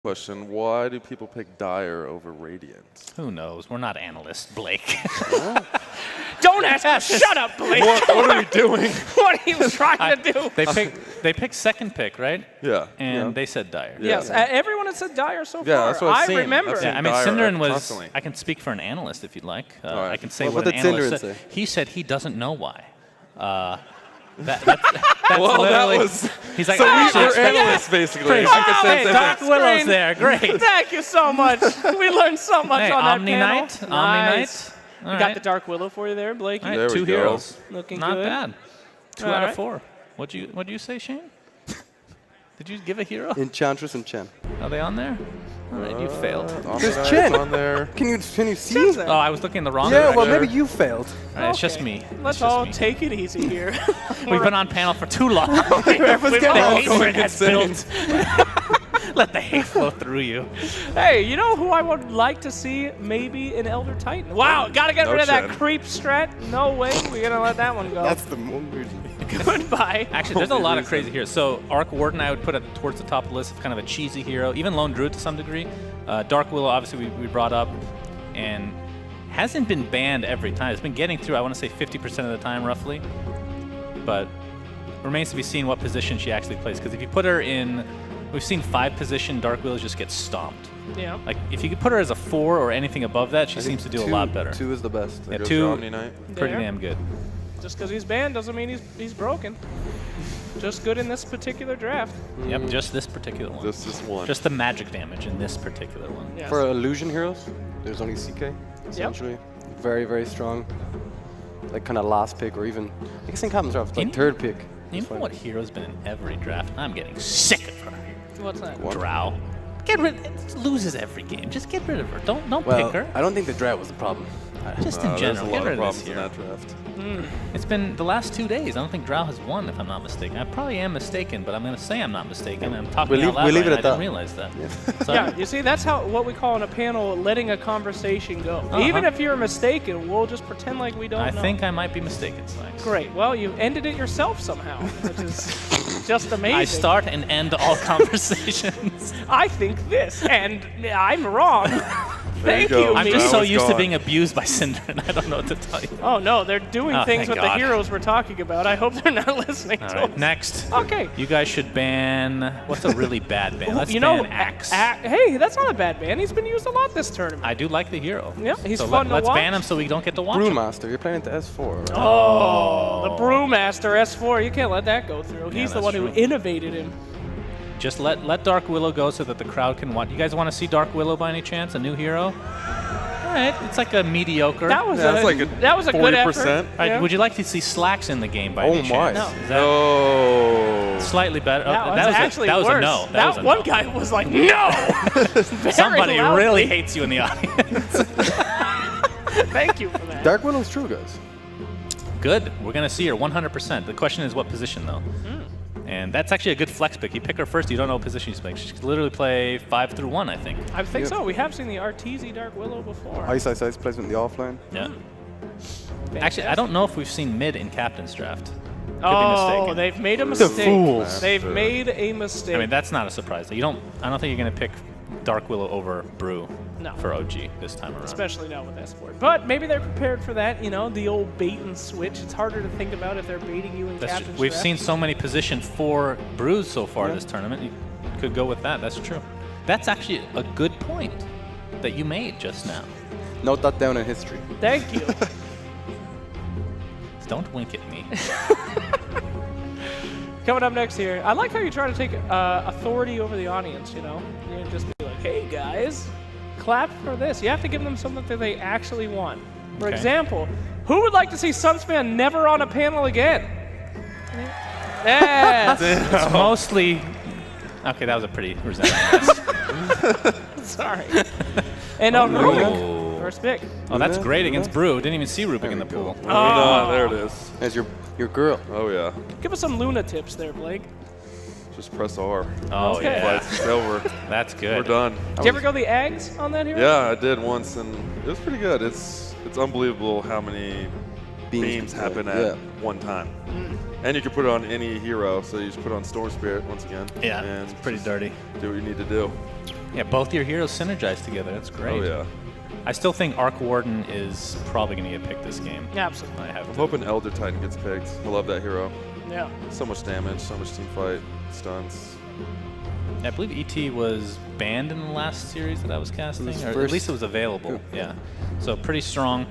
Question, why do people pick Dire over Radiant? Who knows? We're not analysts, Blake. Don't ask. Shut up, Blake. What are we doing? What are you trying to do? They picked second pick, right? Yeah. And they said Dire. Yeah. Yes, everyone has said Dire so far. Yeah, that's what I've I seen. remember. I've seen Yeah, I mean, Dire Synderen was. constantly. I can speak for an analyst if you'd like. right. I can say What what an did analyst Synderen said. say? He said he doesn't know why. That's Well, literally. that was. He's like, So "Ah, we're shit, analysts, basically. Pretty I could say Hey, that. Doc Willow's there. Great. Thank you so much. We learned so much Hey, on that Omni panel. Knight. Omni Nice. Knight. We All got right. the Dark Willow for you there, Blakey. All right, There we 2 go. heroes. Looking Not good. bad. 2 All out right. of 4. What'd you say, Shane? Did you give a hero? Enchantress and Chen. Are they on there? All right, you failed. There's Omni Chen. Knight's on there. Can you see? Chen's there. Oh, I was looking in the wrong Yeah, well, direction. maybe you failed. All right, it's just Okay. me. Let's It's just all me. take it easy here. We've been on panel for too long. Everyone's getting all hatred going has insane. built. Let the hate flow through you. Hey, you know who I would like to see maybe an Elder Titan? Wow, gotta get No rid of that Chen. creep strat. No way, we're gonna let that one go. That's the one reason. Goodbye. Actually, there's a lot of crazy heroes. So Arc Warden, I would put it towards the top of the list of kind of a cheesy hero. Even Lone Druid to some degree. Dark Willow, obviously, we brought up, and hasn't been banned every time. It's been getting through, I want to say, 50% of the time, roughly. But remains to be seen what position she actually plays. Because if you put her in, we've seen 5 position, Dark Willows just get stomped. Yeah. Like, if you could put her as a 4 or anything above that, she seems to do a lot better. 2 is the best. Yeah, Goes 2, Omni Knight. pretty There. damn good. Just because he's banned doesn't mean he's broken. Just good in this particular draft. Yep, just this particular one. Just this one. Just the magic damage in this particular one. Yes. For illusion heroes, there's only CK, essentially. Very, very strong. Like kind of last pick, or even I guess in Captain's Draft, like You- third pick. You It's know fine. what hero's been in every draft? I'm getting sick of her. What's that? Drow. Get rid. It loses every game. Just get rid of her. Don't Well, pick her. I don't think the drought was the problem. Just in There's general, a get lot rid of of this problems in hero. that draft. It's been the last 2 days. I don't think Drow has won, if I'm not mistaken. I probably am mistaken, but I'm going to say I'm not mistaken. I'm talking We'll out leave- loud we'll leave right it now. at I that. didn't realize that. So Yeah, you see, that's what we call in a panel letting a conversation go. Uh-huh. Even if you're mistaken, we'll just pretend like we don't I know. think I might be mistaken, Slacks. Great. Well, you ended it yourself somehow, which is just amazing. I start and end all conversations. I think this, and I'm wrong. There you Thank go. you, I'm me. just so was used to gone. being abused by Synderen. I don't know what to tell you. Oh no, they're doing Oh, things thank with God. the heroes we're talking about. I hope they're not listening All to right, us. next. Okay. You guys should ban. What's a really bad ban? Let's you know, ban Axe. hey, that's not a bad ban. He's been used a lot this tournament. I do like the hero. Yeah, he's so fun to let's watch. ban him so we don't get to watch him. Brewmaster, you're playing into S4. Right? Oh, the Brewmaster S4. You can't let that go through. Yeah, He's the that's one who true. innovated him. Just let Dark Willow go so that the crowd can watch. You guys want to see Dark Willow by any chance? A new hero? All right, it's like a mediocre. That was Yeah, that's a, like a that was a good 40%. effort. All right, Yeah. would you like to see Slacks in the game by Oh any chance? my. No. Is that No. slightly better? Oh, That was actually that was worse. a no. That was a one no. guy was like, no! Very Somebody loudly. really hates you in the audience. Thank you for that. Dark Willow's true, guys. Good. We're going to see her 100%. The question is what position, though. And that's actually a good flex pick. You pick her first, you don't know what position she's playing. She could literally play 5 through 1, I think. I think Yep. so. We have seen the Arteezy Dark Willow before. Ice placement in the offline. Yeah. Actually, I don't know if we've seen mid in Captain's Draft. Could be Oh, mistaken. they've made a The mistake. fools. They've made a mistake. I mean, that's not a surprise. I don't think you're going to pick Dark Willow over Brew No. for OG this time around. Especially now with S4. But maybe they're prepared for that, you know, the old bait and switch. It's harder to think about if they're baiting you in That's Captain's true. We've Draft. seen so many position 4 Brews so far this tournament. You could go with that. That's true. That's actually a good point that you made just now. Note that down in history. Thank you. Don't wink at me. Coming up next here, I like how you try to take authority over the audience, you know? You just be like, hey guys, clap for this. You have to give them something that they actually want. For Okay. example, who would like to see Sunspan never on a panel again? Yes. It's mostly. Okay, that was a pretty resounding yes. Sorry. And Rubik, first pick. Oh, that's Luna? great Luna? against Brew. Didn't even see Rubik in the pool. Oh, there it is. As your girl. Oh, yeah. Give us some Luna tips there, Blake. Just press R. Oh, Okay. yeah. It's over. That's good. We're done. Did you ever go the eggs on that hero? Yeah, I did once, and it was pretty good. It's unbelievable how many beams happen at one time. And you can put it on any hero, so you just put it on Storm Spirit once again. Yeah, and it's pretty dirty. Do what you need to do. Yeah, both your heroes synergize together. That's great. Oh, yeah. I still think Arc Warden is probably going to get picked this game. Yeah, absolutely. I have I'm to. hoping Elder Titan gets picked. I love that hero. Yeah. So much damage, so much team fight, stunts. I believe ET was banned in the last series that I was casting, or at least it was available. Yeah. So pretty strong,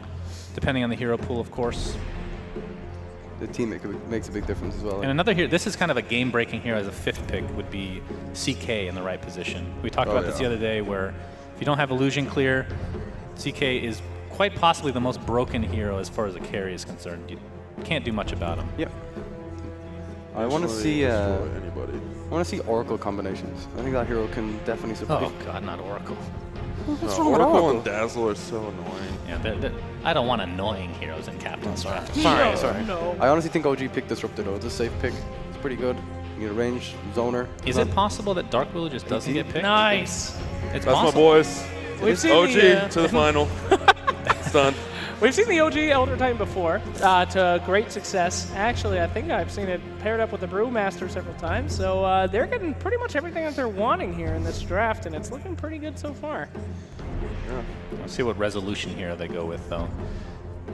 depending on the hero pool, of course. The team makes a big difference as well. And another hero, this is kind of a game-breaking hero as a 5th pick, would be CK in the right position. We talked about this the other day, where if you don't have Illusion Clear, CK is quite possibly the most broken hero as far as a carry is concerned. You can't do much about him. Yep. I want to see anybody. I want to see Oracle combinations. I think that hero can definitely surprise. Oh god, not Oracle. What's No, wrong with Oracle Oracle? and Dazzle are so annoying. Yeah, I don't want annoying heroes in Captain's Draft. Sorry. No. I honestly think OG picked Disruptor though. It's a safe pick. It's pretty good. You get a range, zoner. Is it possible that Dark Willow just doesn't get picked? Nice. It's That's my possible. boys. We've seen OG the, to the final. It's done. We've seen the OG Elder Titan before to great success. Actually, I think I've seen it paired up with the Brewmaster several times. So they're getting pretty much everything that they're wanting here in this draft, and it's looking pretty good so far. Yeah. Let's see what resolution hero they go with, though.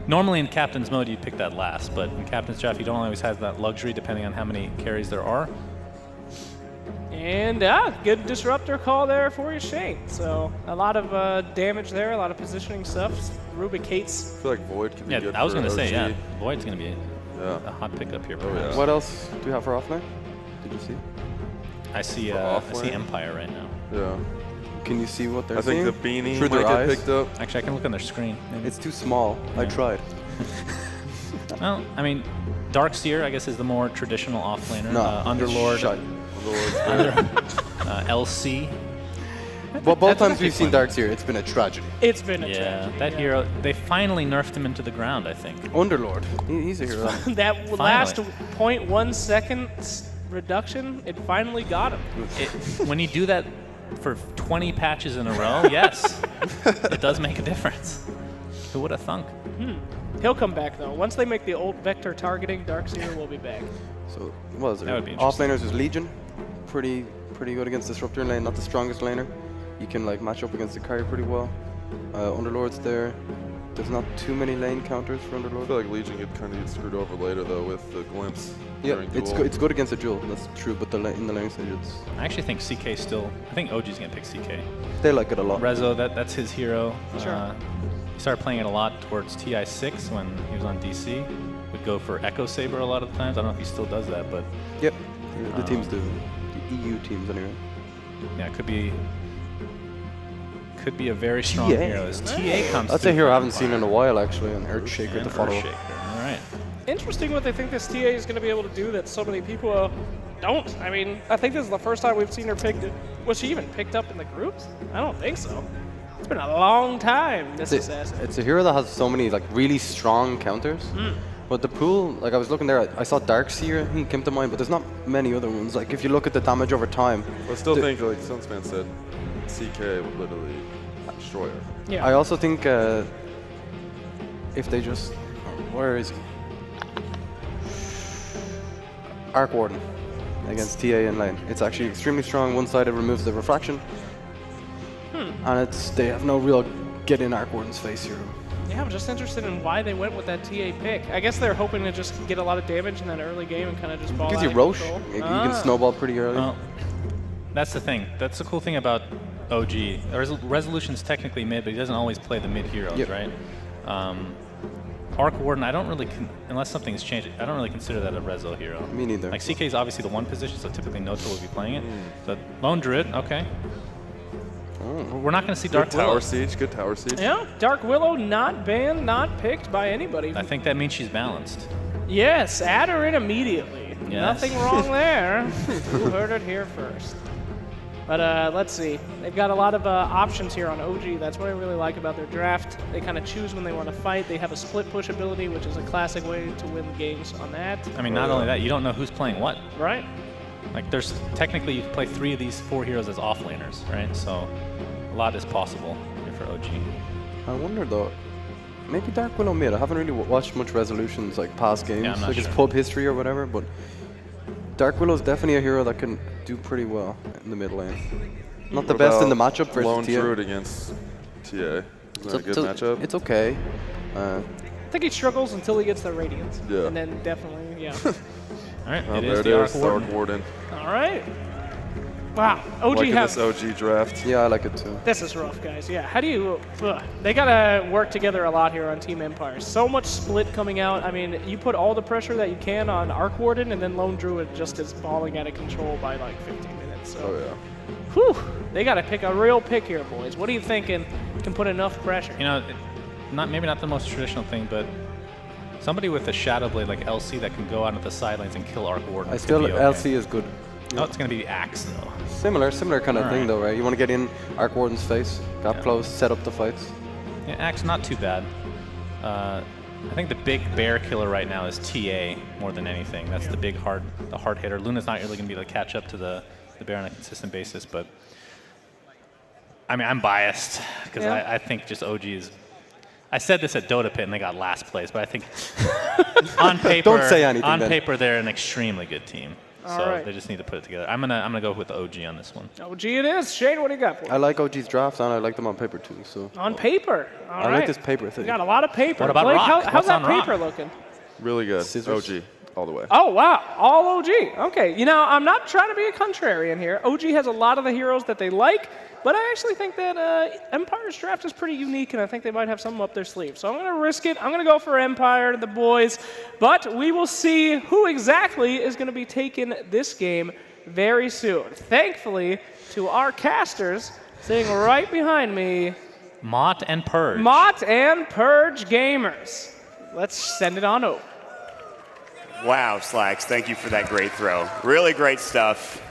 Normally in Captain's mode, you'd pick that last, but in Captain's Draft, you don't always have that luxury depending on how many carries there are. And good disruptor call there for you, Shane. So a lot of damage there, a lot of positioning stuff. Rubik hates. I feel like Void can be Yeah, good I was for going to say, OG. yeah, Void's going to be a hot pickup here. Perhaps. yeah. What else do you have for offlane? Did you see? I see offlane? Empire right now. Yeah. Can you see what they're I think seeing? the beanie Through might their get eyes? picked up. Actually, I can look on their screen. Maybe. It's too small. I tried. Well, I mean, Darkseer, I guess, is the more traditional offlaner. No, Underlord, shut. LC. Well, both That's times actually we've seen fun. Darkseer, it's been a tragedy. It's been a Yeah, tragedy. that hero, they finally nerfed him into the ground, I think. Underlord. He's a hero. That last 0.1 second reduction, it finally got him. When you do that for 20 patches in a row, yes, it does make a difference. Who would have thunk? He'll come back though. Once they make the old vector targeting, Darkseer will be back. So, what is it? That would be Off interesting. laners is Legion. Pretty good against Disruptor in lane. Not the strongest laner. You can like match up against the carry pretty well. Underlord's there. There's not too many lane counters for I Underlord. feel like Legion could kind of get screwed over later though with the glimpse. Yeah, during it's duel. good. It's good against a duel. That's true. But in the lane stage, I actually think CK still, I think OG's going to pick CK. they like it a lot. Rezo, that's his hero. Sure. He started playing it a lot towards TI6 when he was on DC. Would go for Echo Saber a lot of the times. I don't know if he still does that, but Yep. The teams do. The EU teams anyway. yeah, it could be a very strong TA. hero. As TA comes That's through a hero for I haven't seen Empire. in a while actually. An Earthshaker And to follow. Earthshaker. All right. Interesting what they think this TA is going to be able to do that so many people don't. I mean, I think this is the first time we've seen her picked. Was she even picked up in the groups? I don't think so. It's been a long time, this assassin. It's a hero that has so many like really strong counters. But the pool, like I was looking there, I saw Darkseer, he came to mind, but there's not many other ones. Like if you look at the damage over time, I still think, like Sunsman said, CK would literally destroy her. Yeah. I also think if they just, where is he? Arc Warden against TA in lane. It's actually extremely strong. One-sided, removes the refraction, and they have no real get in Arc Warden's face here. Yeah, I'm just interested in why they went with that TA pick. I guess they're hoping to just get a lot of damage in that early game and kind of just ball Gives out you of Roche. control. You can snowball pretty early. Well, that's the thing. That's the cool thing about OG. Resolution's technically mid, but he doesn't always play the mid heroes, Yep. right? Arc Warden, I don't really, unless something's changed, I don't really consider that a Rezo hero. Me neither. Like CK is obviously the one position, so typically Noto will be playing it. But Lone Druid, okay. We're not going to see Good Dark tower Willow. siege. Good tower siege. Yeah, Dark Willow not banned, not picked by anybody. I think that means she's balanced. Yes, add her in immediately. Yes. Nothing wrong there. You heard it here first. But let's see. They've got a lot of options here on OG. That's what I really like about their draft. They kind of choose when they want to fight. They have a split push ability, which is a classic way to win games on that. I mean, not only that, you don't know who's playing what. Right? Like, there's technically you can play 3 of these 4 heroes as offlaners, right? So a lot is possible here for OG. I wonder though, maybe Dark Willow mid. I haven't really watched much resolutions like past games, I'm not like sure. it's pub history or whatever. But Dark Willow's definitely a hero that can do pretty well in the mid lane. Not the What best in the about matchup versus Lone TA. Druid against TA. Is that a good matchup? It's okay. I think he struggles until he gets the Radiance. Yeah. And then definitely, yeah. All right, Oh, it there is it the is, Arc the Warden. Arc Warden. All right. Wow. OG Liking has. this OG draft. Yeah, I like it too. This is rough, guys. Yeah. How do you? They gotta work together a lot here on Team Empire. So much split coming out. I mean, you put all the pressure that you can on Arc Warden, and then Lone Druid just is balling out of control by like 15 minutes. So. Oh, yeah. Whew. They gotta pick a real pick here, boys. What are you thinking can put enough pressure? You know, maybe not the most traditional thing, but somebody with a Shadow Blade like LC that can go out of the side lanes and kill Arc Warden. I still could be okay. LC is good. Oh, it's going to be Axe, though. Similar kind of thing Alright. though, right? You want to get in Arc Warden's face, gap close, set up the fights. Yeah, Axe, not too bad. I think the big bear killer right now is TA more than anything. That's the big hard hitter. Luna's not really going to be able to catch up to the bear on a consistent basis, but I mean, I'm biased because Yeah. I think just OG is. I said this at Dota Pit and they got last place, but I think on paper, Don't say anything, on Ben. paper they're an extremely good team. All So right. they just need to put it together. I'm gonna go with the OG on this one. OG it is. Shane, what do you got for I us? like OG's drafts and I like them on paper too. So On paper. All I right. like this paper We thing. got a lot of paper. What about Blake, Rock? how's What's that on Rock? paper looking? Really good. Scissors. OG, all the way. Oh, wow. All OG. Okay. You know, I'm not trying to be a contrarian here. OG has a lot of the heroes that they like, but I actually think that Empire's draft is pretty unique, and I think they might have something up their sleeve. So I'm going to risk it. I'm going to go for Empire, the boys. But we will see who exactly is going to be taking this game very soon. Thankfully, to our casters sitting right behind me, Mott and Purge. Mott and Purge Gamers. Let's send it on over. Wow, Slacks, thank you for that great throw. Really great stuff.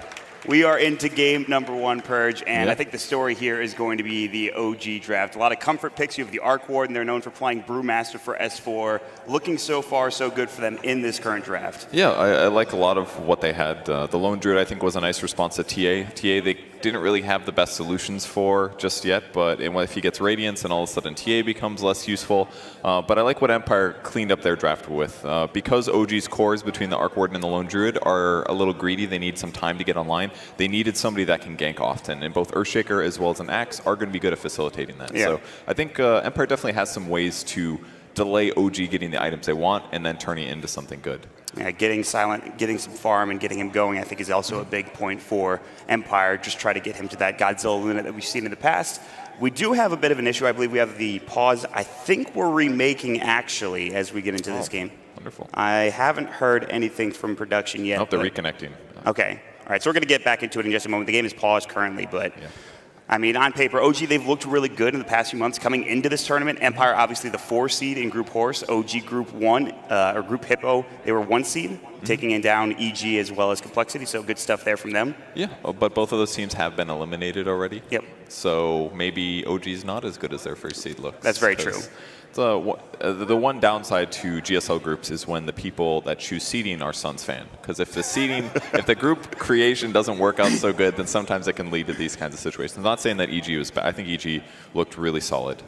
We are into game number 1, Purge, and I think the story here is going to be the OG draft. A lot of comfort picks. You have the Arc Warden. They're known for playing Brewmaster for S4. Looking so far so good for them in this current draft. Yeah, I like a lot of what they had. The Lone Druid, I think, was a nice response to TA. they didn't really have the best solutions for just yet, but if he gets Radiance and all of a sudden TA becomes less useful. But I like what Empire cleaned up their draft with. Because OG's cores between the Arc Warden and the Lone Druid are a little greedy, they need some time to get online. They needed somebody that can gank often, and both Earthshaker as well as an Axe are going to be good at facilitating that. Yeah. So I think Empire definitely has some ways to delay OG getting the items they want and then turning it into something good. Yeah, getting Silent, getting some farm, and getting him going, I think, is also a big point for Empire. Just try to get him to that Godzilla Luna that we've seen in the past. We do have a bit of an issue. I believe we have the pause. I think we're remaking, actually, as we get into this game. Wonderful. I haven't heard anything from production yet. I hope they're but- reconnecting. Okay. All right, so we're going to get back into it in just a moment. The game is paused currently, but I mean, on paper, OG, they've looked really good in the past few months coming into this tournament. Empire, obviously the 4 seed in Group Horse. OG Group 1, or Group Hippo, they were 1 seed, taking it down EG as well as Complexity, so good stuff there from them. Yeah, but both of those teams have been eliminated already. Yep. So maybe OG's not as good as their first seed looks. That's very true. The one downside to GSL groups is when the people that choose seeding are Suns fan. Because if the seeding, if the group creation doesn't work out so good, then sometimes it can lead to these kinds of situations. I'm not saying that EG was bad. I think EG looked really solid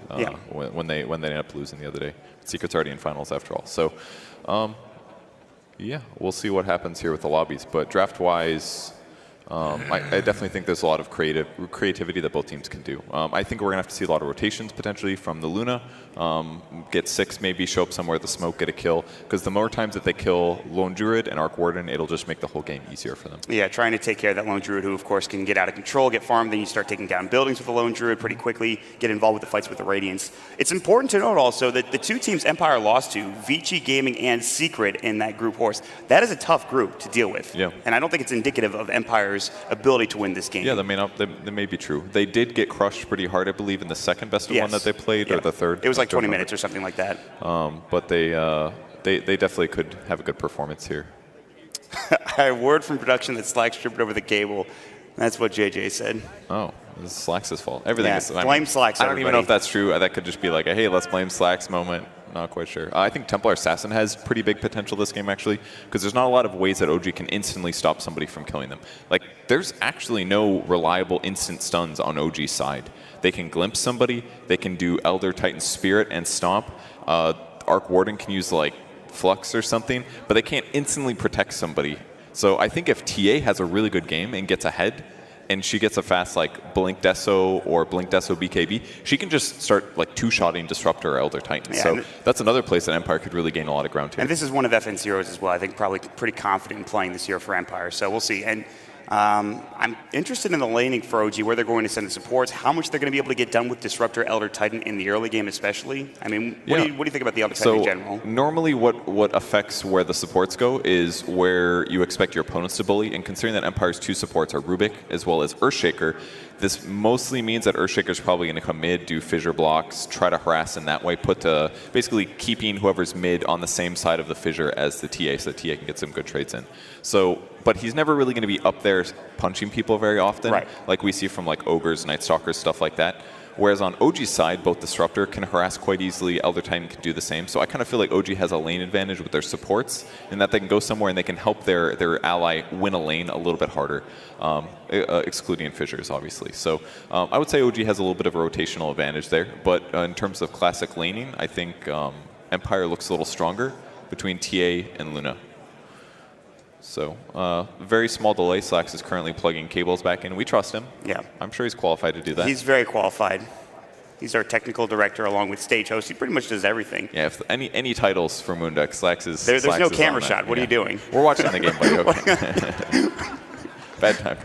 when they ended up losing the other day. Secret's already in finals after all. So, yeah, we'll see what happens here with the lobbies. But draft-wise, I definitely think there's a lot of creativity that both teams can do. I think we're going to have to see a lot of rotations potentially from the Luna. Get 6 maybe, show up somewhere at the smoke, get a kill. Because the more times that they kill Lone Druid and Arc Warden, it'll just make the whole game easier for them. Yeah, trying to take care of that Lone Druid, who of course can get out of control, get farmed, then you start taking down buildings with the Lone Druid pretty quickly, get involved with the fights with the Radiance. It's important to note also that the 2 teams Empire lost to, Vici Gaming and Secret in that Group Horse, that is a tough group to deal with. Yeah. And I don't think it's indicative of Empire's ability to win this game. Yeah, that may be true. They did get crushed pretty hard, I believe, in the second best of one that they played, or the third. It was like I don't 20 remember. minutes or something like that. But they definitely could have a good performance here. I had a word from production that Slack tripped over the cable. That's what JJ said. Oh, this is Slacks' fault. Everything Yeah, is. blame Slacks, I don't even know everybody. if that's true. That could just be like a, hey, let's blame Slacks moment. Not quite sure. I think Templar Assassin has pretty big potential this game, actually, because there's not a lot of ways that OG can instantly stop somebody from killing them. Like, there's actually no reliable instant stuns on OG's side. They can glimpse somebody, they can do Elder Titan Spirit and stomp. Arc Warden can use, like, Flux or something, but they can't instantly protect somebody. So I think if TA has a really good game and gets ahead, and she gets a fast like Blink Deso or Blink Deso BKB, she can just start like two-shotting Disruptor or Elder Titan. Yeah, so that's another place that Empire could really gain a lot of ground to. And this is one of FN's heroes as well. I think probably pretty confident in playing this hero for Empire, so we'll see. And I'm interested in the laning for OG, where they're going to send the supports, how much they're going to be able to get done with Disruptor, Elder Titan in the early game especially. I mean, what do you think about the Elder Titan in general? Normally what affects where the supports go is where you expect your opponents to bully, and considering that Empire's 2 supports are Rubik as well as Earthshaker, this mostly means that Earthshaker's probably going to come mid, do fissure blocks, try to harass in that way, basically keeping whoever's mid on the same side of the fissure as the TA, so that TA can get some good trades in. So, but he's never really going to be up there punching people very often, like we see from like Ogres, Night Stalkers, stuff like that. Whereas on OG's side, both Disruptor can harass quite easily, Elder Titan can do the same. So I kind of feel like OG has a lane advantage with their supports, in that they can go somewhere and they can help their ally win a lane a little bit harder, excluding fissures, obviously. So I would say OG has a little bit of a rotational advantage there. But in terms of classic laning, I think Empire looks a little stronger between TA and Luna. So, very small delay. Slacks is currently plugging cables back in. We trust him. Yeah. I'm sure he's qualified to do that. He's very qualified. He's our technical director along with stage host. He pretty much does everything. Yeah, if any titles for Moondeck, Slacks is There's Slacks no is camera on shot. that. What are you doing? We're watching the game, buddy. Okay. Bad time.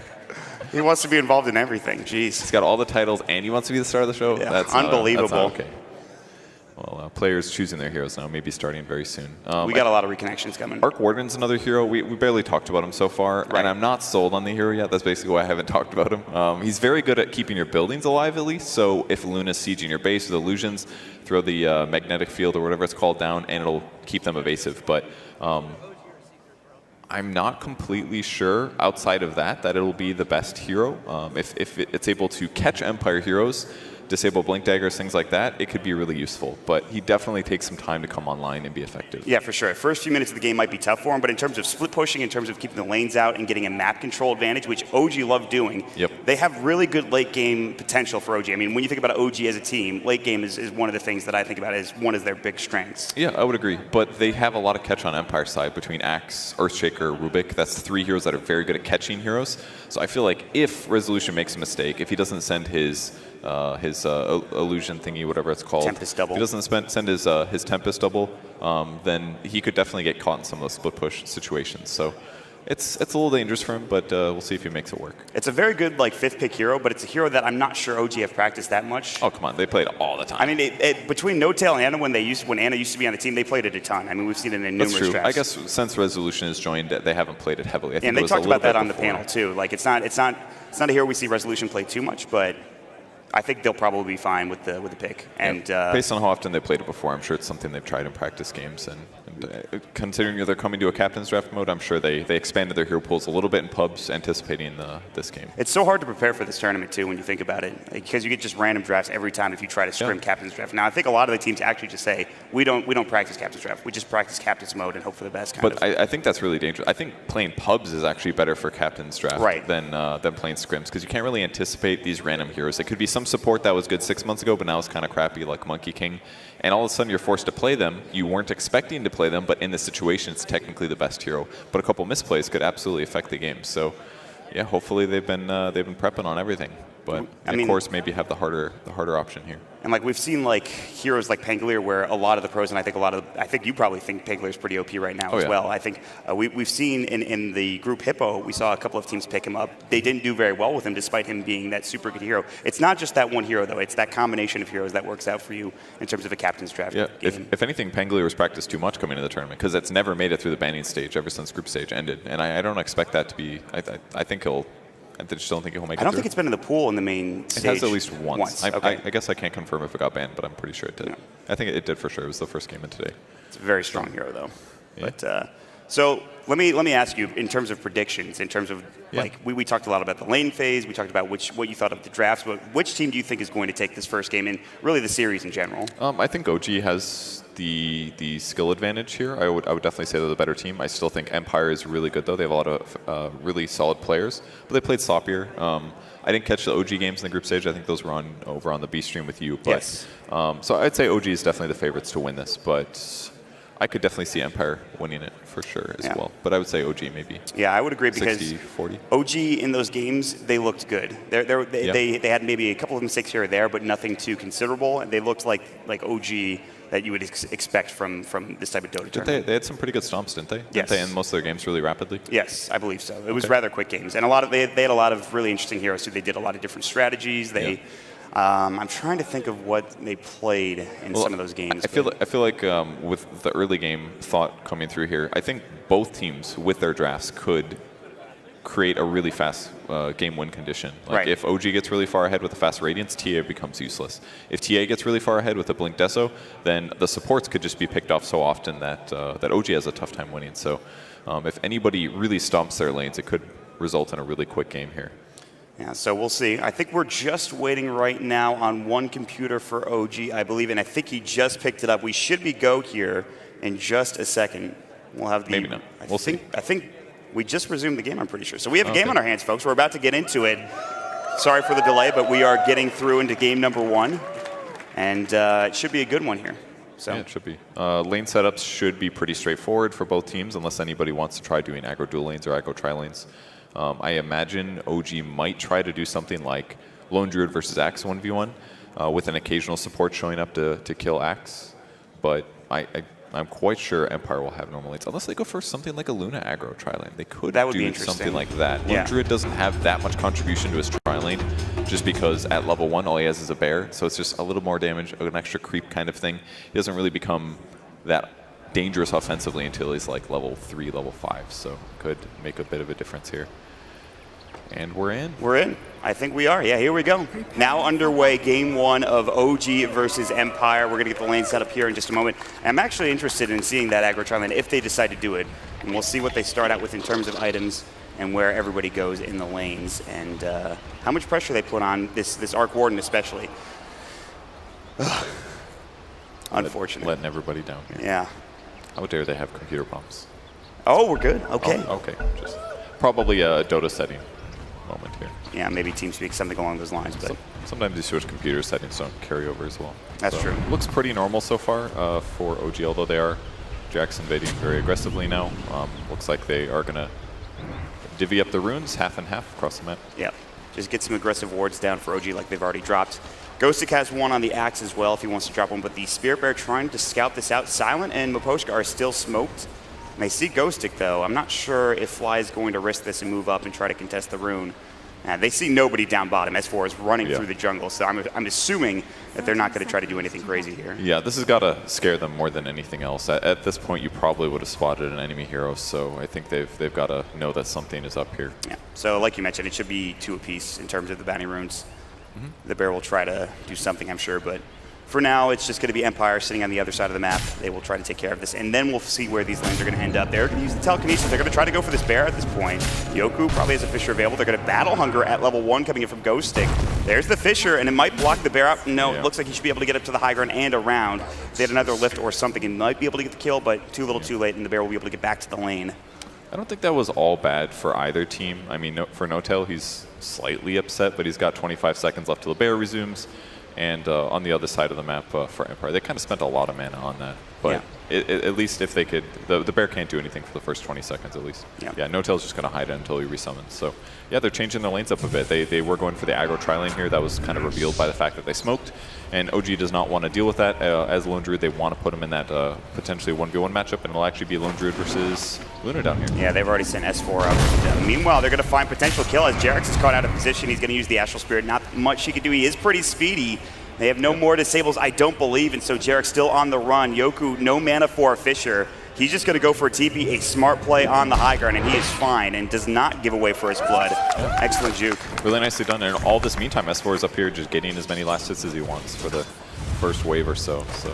He wants to be involved in everything. Jeez. He's got all the titles and he wants to be the star of the show? Yeah, that's unbelievable. That's not okay. Well, players choosing their heroes now, maybe starting very soon. We got a lot of reconnections coming. Arc Warden's another hero. We barely talked about him so far, and I'm not sold on the hero yet. That's basically why I haven't talked about him. He's very good at keeping your buildings alive, at least. So if Luna's sieging your base with illusions, throw the magnetic field or whatever it's called down, and it'll keep them evasive. But I'm not completely sure outside of that it'll be the best hero. If it's able to catch Empire heroes, disable Blink Daggers, things like that, it could be really useful. But he definitely takes some time to come online and be effective. Yeah, for sure. First few minutes of the game might be tough for him, but in terms of split pushing, in terms of keeping the lanes out and getting a map control advantage, which OG love doing, they have really good late game potential for OG. I mean, when you think about OG as a team, late game is one of the things that I think about as one of their big strengths. Yeah, I would agree. But they have a lot of catch on Empire side between Axe, Earthshaker, Rubik. That's 3 heroes that are very good at catching heroes. So I feel like if Resolution makes a mistake, if he doesn't send his illusion thingy, whatever it's called. Tempest double. If he doesn't send his Tempest double, then he could definitely get caught in some of those split push situations. So it's a little dangerous for him, but we'll see if he makes it work. It's a very good 5th pick hero, but it's a hero that I'm not sure OG have practiced that much. Oh, come on. They play it all the time. I mean, between No-Tail and Anna, when Anna used to be on the team, they played it a ton. I mean, we've seen it in numerous drafts. I guess since Resolution has joined, they haven't played it heavily. And they talked about that on the panel, too. Like, it's not a hero we see Resolution play too much, but I think they'll probably be fine with the pick. And based on how often they played it before, I'm sure it's something they've tried in practice games. And considering they're coming to a captain's draft mode, I'm sure they expanded their hero pools a little bit in pubs, anticipating this game. It's so hard to prepare for this tournament too when you think about it, because you get just random drafts every time if you try to scrim captain's draft. Now I think a lot of the teams actually just say we don't practice captain's draft. We just practice captain's mode and hope for the best. I think that's really dangerous. I think playing pubs is actually better for captain's draft than playing scrims, because you can't really anticipate these random heroes. It could be some support that was good 6 months ago, but now it's kind of crappy, like Monkey King. And all of a sudden you're forced to play them. You weren't expecting to play them, but in this situation it's technically the best hero. But a couple misplays could absolutely affect the game. So yeah, hopefully they've been prepping on everything. But of course maybe have the harder option here. And we've seen heroes like Pangolier, where a lot of the pros, and I think you probably think Pangolier is pretty OP right now as well. I think we've seen in the group Hippo, we saw a couple of teams pick him up. They didn't do very well with him, despite him being that super good hero. It's not just that one hero though; it's that combination of heroes that works out for you in terms of a captain's draft. Yeah, game. If anything, Pangolier was practiced too much coming into the tournament, because it's never made it through the banning stage ever since group stage ended, and I don't expect that to be. I think he'll. I just don't think he'll make it. I don't think it's been in the pool in the main stage. It has at least once. Okay. I guess I can't confirm if it got banned, but I'm pretty sure it did. Yeah. I think it did for sure. It was the first game in today. It's a very strong hero, though. Yeah. But So let me ask you, in terms of predictions, in terms of like we talked a lot about the lane phase, we talked about what you thought of the drafts, but which team do you think is going to take this first game and really the series in general? I think OG has the skill advantage here. I would definitely say they're the better team. I still think Empire is really good though. They have a lot of really solid players, but they played sloppier. I didn't catch the OG games in the group stage. I think those were over on the B stream with you. But, yes. So I'd say OG is definitely the favorites to win this, but I could definitely see Empire winning it for sure as well. But I would say OG maybe. Yeah, I would agree because 60-40. OG in those games, they looked good. They had maybe a couple of mistakes here or there, but nothing too considerable. And they looked like OG that you would expect from this type of Dota tournament. They had some pretty good stomps, didn't they? Yes. Didn't they end most of their games really rapidly? Yes, I believe so. It was rather quick games. And they had a lot of really interesting heroes too. They did a lot of different strategies. I'm trying to think of what they played in some of those games. I feel like with the early game thought coming through here, I think both teams with their drafts could create a really fast game win condition. Like if OG gets really far ahead with a fast Radiance, TA becomes useless. If TA gets really far ahead with a Blink Deso, then the supports could just be picked off so often that OG has a tough time winning. So if anybody really stomps their lanes, it could result in a really quick game here. Yeah, so we'll see. I think we're just waiting right now on one computer for OG, I believe, and I think he just picked it up. We should be go here in just a second. We'll have the... Maybe not. We'll see. I think we just resumed the game, I'm pretty sure. So we have a game on our hands, folks. We're about to get into it. Sorry for the delay, but we are getting through into game number 1, and it should be a good one here. So. Yeah, it should be. Lane setups should be pretty straightforward for both teams, unless anybody wants to try doing aggro dual lanes or aggro tri lanes. I imagine OG might try to do something like Lone Druid versus Axe 1v1 with an occasional support showing up to kill Axe, but I'm quite sure Empire will have normal lanes, unless they go for something like a Luna aggro tri-lane. They could do something like that. Lone Druid doesn't have that much contribution to his tri-lane, just because at level 1 all he has is a bear, so it's just a little more damage, an extra creep kind of thing. He doesn't really become that dangerous offensively until he's like level 3, level 5, so could make a bit of a difference here. And we're in. We're in. I think we are. Yeah, here we go. Now underway, game 1 of OG versus Empire. We're going to get the lane set up here in just a moment. I'm actually interested in seeing that aggro tri lane if they decide to do it. And we'll see what they start out with in terms of items and where everybody goes in the lanes and how much pressure they put on this Arc Warden especially. Unfortunate. Letting everybody down here. Yeah. How dare they have computer bombs? Oh, we're good. Okay. Oh, okay. Just probably a Dota setting moment here. Yeah, maybe TeamSpeak, something along those lines. But sometimes these sort of computer settings don't carry over as well. That's true. Looks pretty normal so far for OG, although they are Jax invading very aggressively now. Looks like they are going to divvy up the runes half and half across the map. Yeah, just get some aggressive wards down for OG like they've already dropped. Ghostic has one on the Axe as well if he wants to drop one, but the Spirit Bear trying to scout this out. Silent and Miposhka are still smoked. And they see Ghostic, though. I'm not sure if Fly is going to risk this and move up and try to contest the rune. They see nobody down bottom. S4 is running through the jungle, so I'm assuming that they're not going to try to do anything crazy here. Yeah, this has got to scare them more than anything else. At this point, you probably would have spotted an enemy hero, so I think they've got to know that something is up here. Yeah. So like you mentioned, it should be 2 apiece in terms of the bounty runes. The bear will try to do something, I'm sure, but for now, it's just going to be Empire sitting on the other side of the map. They will try to take care of this, and then we'll see where these lanes are going to end up. They're going to use the telekinesis. They're going to try to go for this bear at this point. Yoku probably has a Fissure available. They're going to Battle Hunger at level 1 coming in from Ghostic. There's the Fissure, and it might block the bear out. No, it looks like he should be able to get up to the high ground and around. If they had another lift or something, he might be able to get the kill, but too little too late, and the bear will be able to get back to the lane. I don't think that was all bad for either team. I mean, for No-Tail, he's slightly upset, but he's got 25 seconds left till the bear resumes. And on the other side of the map for Empire, they kind of spent a lot of mana on that. But at least if they could, the bear can't do anything for the first 20 seconds at least. Yeah, No-Tail's just going to hide it until he resummons. So yeah, they're changing their lanes up a bit. They were going for the aggro tri-lane here. That was kind of revealed by the fact that they smoked. And OG does not want to deal with that. As Lone Druid, they want to put him in that potentially 1v1 matchup, and it'll actually be Lone Druid versus Luna down here. Yeah, they've already sent S4 up. Meanwhile, they're going to find potential kill as Jarex is caught out of position. He's going to use the Astral Spirit. Not much he can do. He is pretty speedy. They have no more disables, I don't believe, and so Jarek's still on the run. Yoku, no mana for a Fissure. He's just going to go for a TP, a smart play on the high ground, and he is fine and does not give away for his blood. Excellent juke. Really nicely done. And all this meantime, S4 is up here just getting as many last hits as he wants for the first wave or so. So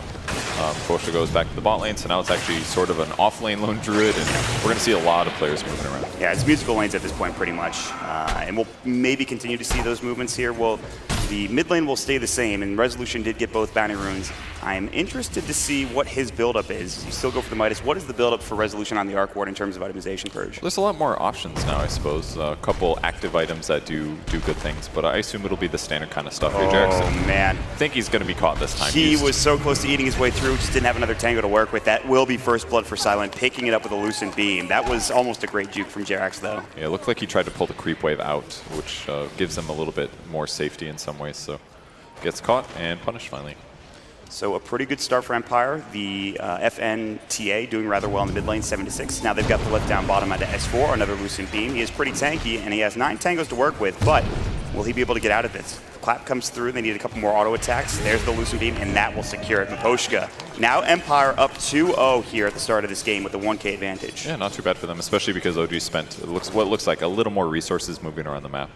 Kosha goes back to the bot lane, so now it's actually sort of an off-lane lone druid, and we're going to see a lot of players moving around. Yeah, it's musical lanes at this point pretty much, and we'll maybe continue to see those movements here. Well, the mid lane will stay the same, and Resolution did get both bounty runes. I'm interested to see what his buildup is. You still go for the Midas. What is the buildup for Resolution on the Arc Ward in terms of itemization, Purge? There's a lot more options now, I suppose. A couple active items that do good things, but I assume it'll be the standard kind of stuff here, Jackson. Oh, man. I think he's going to be caught this time. He was so close to eating his way through, just didn't have another tango to work with. That will be first blood for Silent, picking it up with a Lucent Beam. That was almost a great juke from Jerax, though. Yeah, it looked like he tried to pull the creep wave out, which gives him a little bit more safety in some ways. So gets caught and punished finally. So a pretty good start for Empire. The FNTA doing rather well in the mid lane, 7-6. Now they've got the lift down bottom onto S4, another Lucent Beam. He is pretty tanky, and he has 9 tangos to work with, but will he be able to get out of this? The clap comes through, they need a couple more auto attacks. There's the Lucent Beam, and that will secure it. Miposhka. Now Empire up 2-0 here at the start of this game with a 1K advantage. Yeah, not too bad for them, especially because OG spent what looks like a little more resources moving around the map.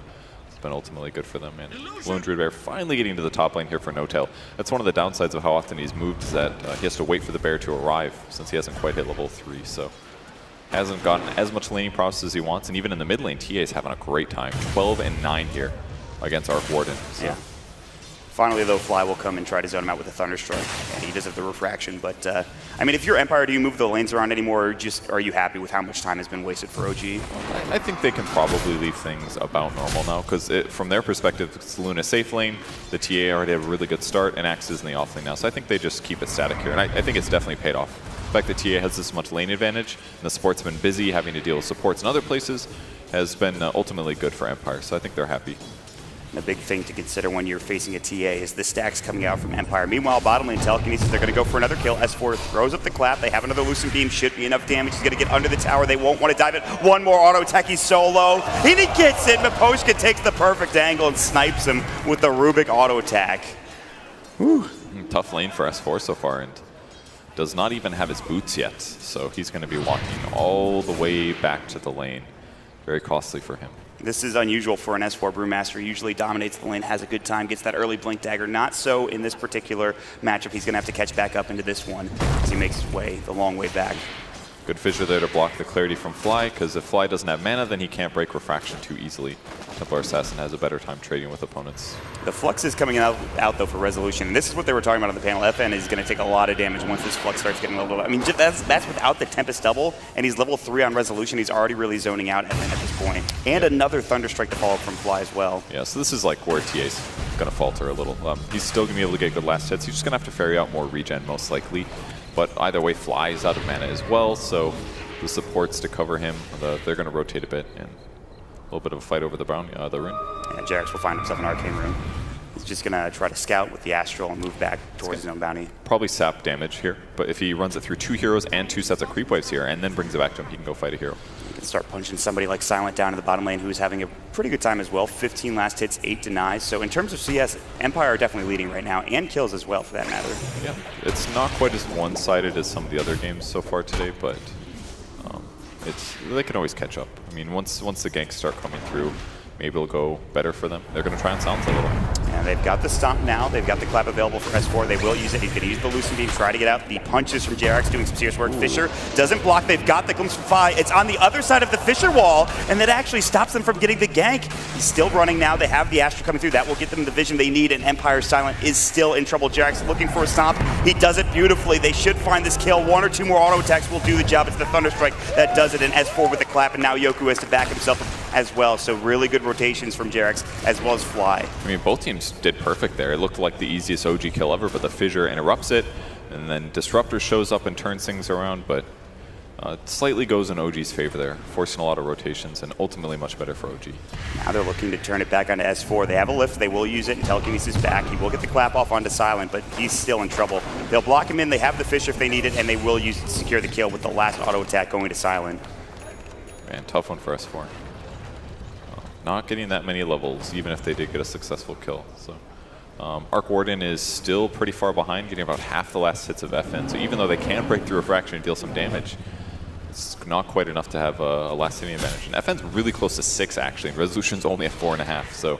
Been ultimately good for them. And Lone Druid Bear finally getting to the top lane here for No-Tail. That's one of the downsides of how often he's moved, is that he has to wait for the bear to arrive since he hasn't quite hit level 3. So hasn't gotten as much laning process as he wants. And even in the mid lane, TA is having a great time. 12-9 here against Arc Warden. So. Yeah. Finally, though, Fly will come and try to zone him out with a Thunderstrike, and he does have the refraction. But, I mean, if you're Empire, do you move the lanes around anymore, or just are you happy with how much time has been wasted for OG? I think they can probably leave things about normal now, because from their perspective, it's Luna safe lane, the TA already have a really good start, and Axe is in the off lane now. So I think they just keep it static here, and I think it's definitely paid off. The fact that TA has this much lane advantage, and the support's been busy having to deal with supports in other places, has been ultimately good for Empire, so I think they're happy. The big thing to consider when you're facing a TA is the stacks coming out from Empire. Meanwhile, bottom lane Telekinesis, they're going to go for another kill. S4 throws up the clap. They have another Lucent Beam. Should be enough damage. He's going to get under the tower. They won't want to dive it. One more auto attack. He's so low. And he gets it. Miposhka takes the perfect angle and snipes him with the Rubik auto attack. Whew. Tough lane for S4 so far, and does not even have his boots yet. So he's going to be walking all the way back to the lane. Very costly for him. This is unusual for an S4 Brewmaster. He usually dominates the lane, has a good time, gets that early Blink Dagger. Not so in this particular matchup. He's going to have to catch back up into this one as he makes his way the long way back. Good fissure there to block the clarity from Fly, because if Fly doesn't have mana, then he can't break refraction too easily. Templar Assassin has a better time trading with opponents. The Flux is coming out though for Resolution, and this is what they were talking about on the panel. FN is going to take a lot of damage once this Flux starts getting leveled up. I mean, that's without the Tempest double, and he's level 3 on Resolution. He's already really zoning out FN at this point. And another Thunderstrike to follow up from Fly as well. Yeah, so this is like where TA's going to falter a little. He's still going to be able to get good last hits. He's just going to have to ferry out more regen most likely. But either way, Fly is out of mana as well, so the supports to cover him, they're going to rotate a bit, and a little bit of a fight over the rune. And Jerax will find himself an Arcane Rune. He's just going to try to scout with the Astral and move back towards his own bounty. Probably sap damage here, but if he runs it through 2 heroes and 2 sets of creep waves here, and then brings it back to him, he can go fight a hero. He can start punching somebody like Silent down in the bottom lane, who's having a pretty good time as well. 15 last hits, 8 denies. So in terms of CS, Empire are definitely leading right now, and kills as well, for that matter. Yeah, it's not quite as one-sided as some of the other games so far today, but they can always catch up. I mean, once the ganks start coming through, maybe it'll go better for them. They're going to try and silence a little. And they've got the Stomp now. They've got the Clap available for S4. They will use it. He's going to use the Lucent Beam, try to get out. The punches from Jerax doing some serious work. Fissure doesn't block. They've got the Glimpse from Fi. It's on the other side of the Fissure wall, and that actually stops them from getting the gank. He's still running now. They have the Astral coming through. That will get them the vision they need, and Empire Silent is still in trouble. Jerax looking for a Stomp. He does it beautifully. They should find this kill. 1 or 2 more auto attacks will do the job. It's the Thunderstrike that does it, and S4 with the Clap, and now Yoku has to back himself up as well. So really good rotations from Jerax as well as Fly. I mean, both teams did perfect there. It looked like the easiest OG kill ever, but the Fissure interrupts it, and then Disruptor shows up and turns things around, but it slightly goes in OG's favor there, forcing a lot of rotations, and ultimately much better for OG. Now they're looking to turn it back onto S4. They have a lift. They will use it, and Telekinesis back. He will get the Clap off onto Silent, but he's still in trouble. They'll block him in. They have the Fissure if they need it, and they will use it to secure the kill with the last auto attack going to Silent. Man, tough one for S4. Not getting that many levels, even if they did get a successful kill. So, Arc Warden is still pretty far behind, getting about half the last hits of FN. So even though they can break through refraction and deal some damage, it's not quite enough to have a last hitting advantage. And FN's really close to 6 actually, and Resolution's only at 4.5. So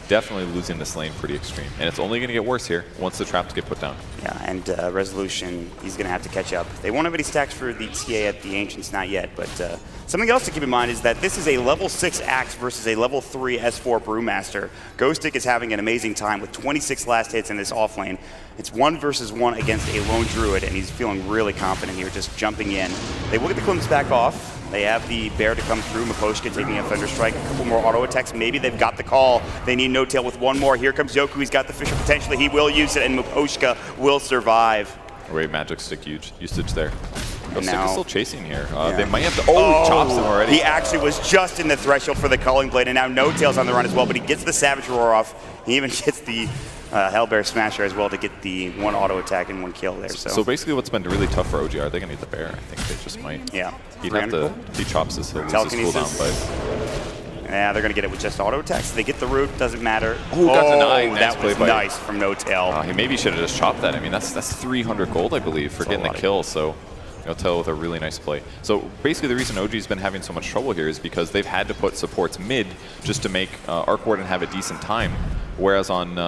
definitely losing this lane pretty extreme. And it's only going to get worse here once the traps get put down. Yeah, and Resolution, he's going to have to catch up. They won't have any stacks for the TA at the Ancients, not yet, but something else to keep in mind is that this is a level 6 Axe versus a level 3 S4 Brewmaster. Ghostic is having an amazing time with 26 last hits in this off lane. It's 1 versus 1 against a lone Druid, and he's feeling really confident here, just jumping in. They will get the Klims back off. They have the Bear to come through. Miposhka taking a Thunder Strike, a couple more auto attacks. Maybe they've got the call. They need No Tail with one more. Here comes Yoku. He's got the Fisher potentially. He will use it, and Miposhka will survive. Great Magic Stick usage there. Ghostic now- is still chasing here. They might have to. Oh, he chops him already. He actually was just in the threshold for the Culling Blade, and now No Tail's on the run as well, but he gets the Savage Roar off. He even gets the Hellbear Smasher as well to get the 1 auto attack and 1 kill there. So basically what's been really tough for OG, are they going to need the Bear? I think they just might. Yeah. He'd have to, if he chops this, he'll lose his cooldown, but Yeah, they're going to get it with just auto attacks. They get the root, doesn't matter. Ooh, got denied. Nice That play was by- nice from No Tail. he maybe should have just chopped that. I mean, that's 300 gold, I believe, for getting the kill. So No Tail with a really nice play. So basically the reason OG's been having so much trouble here is because they've had to put supports mid just to make Arc Warden have a decent time. Whereas on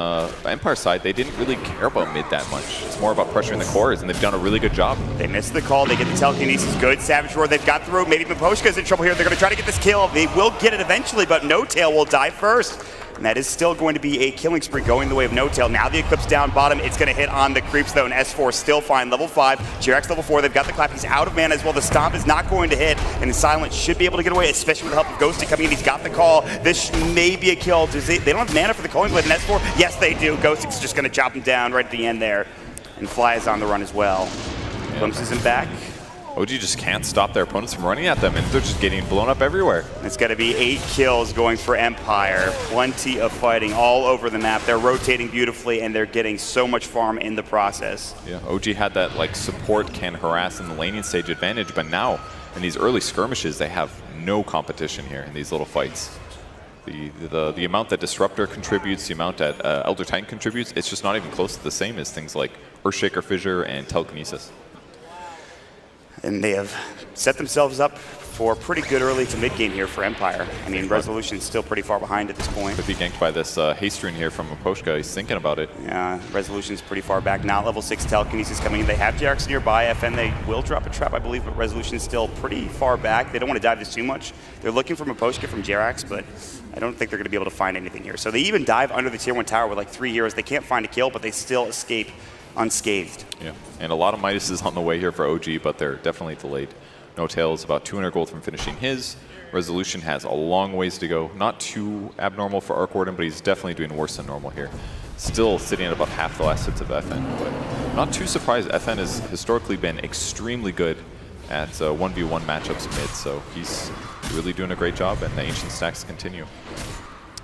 Empire's side, they didn't really care about mid that much. It's more about pressuring the cores, and they've done a really good job. They missed the call. They get the telekinesis. Good. Savage Roar. They've got the root. Maybe Miposhka's in trouble here. They're going to try to get this kill. They will get it eventually, but No Tail will die first. And that is still going to be a killing spree going the way of No Tail. Now the Eclipse down bottom. It's going to hit on the creeps, though, and S4 still fine. Level 5. Jirax level 4. They've got the clap. He's out of mana as well. The Stomp is not going to hit, and the Silent should be able to get away, especially with the help of Ghosty coming in. He's got the call. This may be a kill. They don't have mana for the Culling Blade in S4. Yes, they do. Ghostic's just going to chop him down right at the end there. And Fly is on the run as well. Glimpses him back. OG just can't stop their opponents from running at them, and they're just getting blown up everywhere. It's got to be 8 kills going for Empire. Plenty of fighting all over the map. They're rotating beautifully, and they're getting so much farm in the process. Yeah, OG had that like support can harass in the laning stage advantage, but now in these early skirmishes, they have no competition here in these little fights. The amount that Disruptor contributes, the amount that Elder Titan contributes, it's just not even close to the same as things like Earthshaker Fissure and Telekinesis. And they have set themselves up for a pretty good early to mid game here for Empire. I mean, Resolution's still pretty far behind at this point. Could be ganked by this haste rune here from Miposhka. He's thinking about it. Yeah, Resolution's pretty far back. Now level 6 Telekinesis coming in. They have Jirax nearby. FN, they will drop a trap, I believe, but Resolution's still pretty far back. They don't want to dive this too much. They're looking for Miposhka from Jirax, but I don't think they're going to be able to find anything here. So they even dive under the tier 1 tower with like 3 heroes. They can't find a kill, but they still escape unscathed. Yeah, and a lot of Midas on the way here for OG, but they're definitely delayed. No Tail is about 200 gold from finishing his. Resolution has a long ways to go. Not too abnormal for Arc Warden, but he's definitely doing worse than normal here. Still sitting at about half the last hits of FN, but not too surprised. FN has historically been extremely good at 1v1 matchups mid, so he's really doing a great job, and the Ancient stacks continue.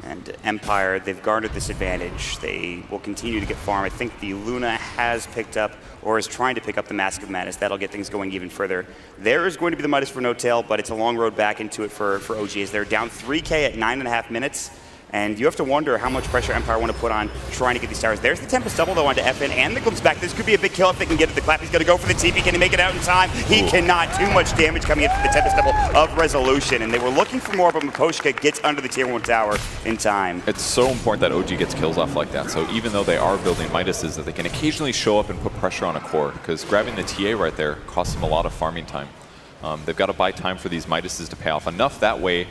And Empire, they've garnered this advantage. They will continue to get farm. I think the Luna has picked up, or is trying to pick up the Mask of Madness. That'll get things going even further. There is going to be the Midas for No Tail, but it's a long road back into it for OG as they're down 3K at 9.5 minutes. And you have to wonder how much pressure Empire want to put on trying to get these towers. There's the Tempest double, though, onto FN, and the Glimpse back. This could be a big kill if they can get it. The clap, he's going to go for the TP. Can he make it out in time? He cannot. Too much damage coming in from the Tempest double of Resolution. And they were looking for more, but Miposhka gets under the tier 1 tower in time. It's so important that OG gets kills off like that. So even though they are building Midases, that they can occasionally show up and put pressure on a core, because grabbing the TA right there costs them a lot of farming time. They've got to buy time for these Midases to pay off enough that way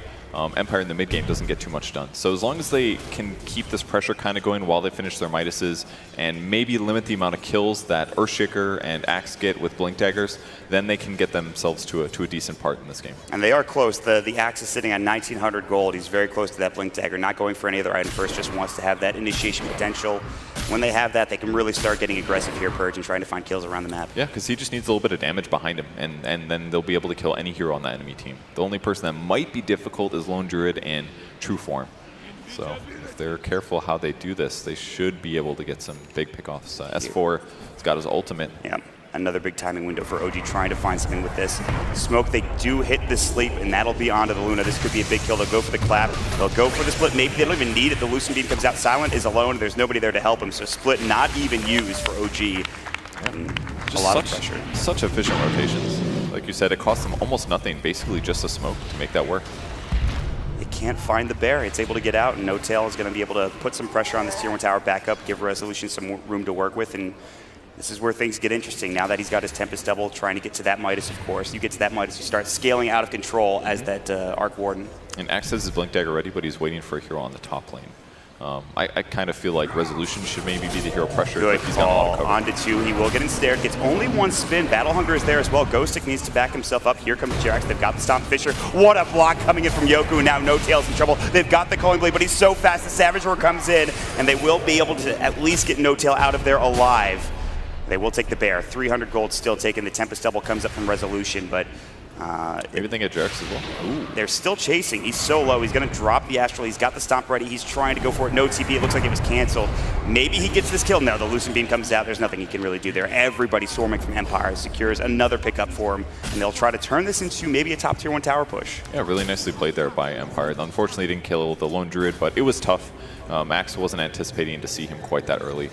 Empire in the mid game doesn't get too much done. So as long as they can keep this pressure kind of going while they finish their Midases and maybe limit the amount of kills that Earthshaker and Axe get with Blink Daggers, then they can get themselves to a decent part in this game. And they are close. The Axe is sitting on 1,900 gold. He's very close to that Blink Dagger, not going for any other item first, just wants to have that initiation potential. When they have that, they can really start getting aggressive here, Purge, and trying to find kills around the map. Yeah, because he just needs a little bit of damage behind him, and then they'll be able to kill any hero on that enemy team. The only person that might be difficult is Lone Druid and True Form. So if they're careful how they do this, they should be able to get some big pickoffs. S4 has got his ultimate. Yeah, another big timing window for OG trying to find something with this. Smoke, they do hit the sleep, and that'll be onto the Luna. This could be a big kill. They'll go for the clap. They'll go for the split. Maybe they don't even need it. The Lucent Beam comes out. Silent is alone. There's nobody there to help him, so split not even used for OG. A lot of pressure. Such efficient rotations. Like you said, it costs them almost nothing, basically just a smoke to make that work. They can't find the bear. It's able to get out, and No Tail is going to be able to put some pressure on this tier 1 tower back up, give Resolution some room to work with, and this is where things get interesting. Now that he's got his Tempest Double, trying to get to that Midas, of course. You get to that Midas, you start scaling out of control as that Arc Warden. And Axe has his Blink Dagger ready, but he's waiting for a hero on the top lane. I kind of feel like Resolution should maybe be the hero pressure. Good He's got a lot of call. cover. Onto 2. He will get ensnared. Gets only 1 spin. Battle Hunger is there as well. Ghostic needs to back himself up. Here comes Jerax. They've got the Stomp Fisher. What a block coming in from Yoku. Now No Tail's in trouble. They've got the Culling Blade, but he's so fast. The Savage Roar comes in, and they will be able to at least get No Tail out of there alive. They will take the bear. 300 gold still taken. The Tempest Double comes up from Resolution, but Maybe they get Jerax as well. Ooh. they're still chasing. He's so low. He's going to drop the Astral. He's got the Stomp ready. He's trying to go for it. No TP. It looks like it was canceled. Maybe he gets this kill. No, the Lucent Beam comes out. There's nothing he can really do there. Everybody swarming from Empire secures another pickup for him, and they'll try to turn this into maybe a top tier 1 tower push. Yeah, really nicely played there by Empire. Unfortunately, he didn't kill the Lone Druid, but it was tough. Max wasn't anticipating to see him quite that early.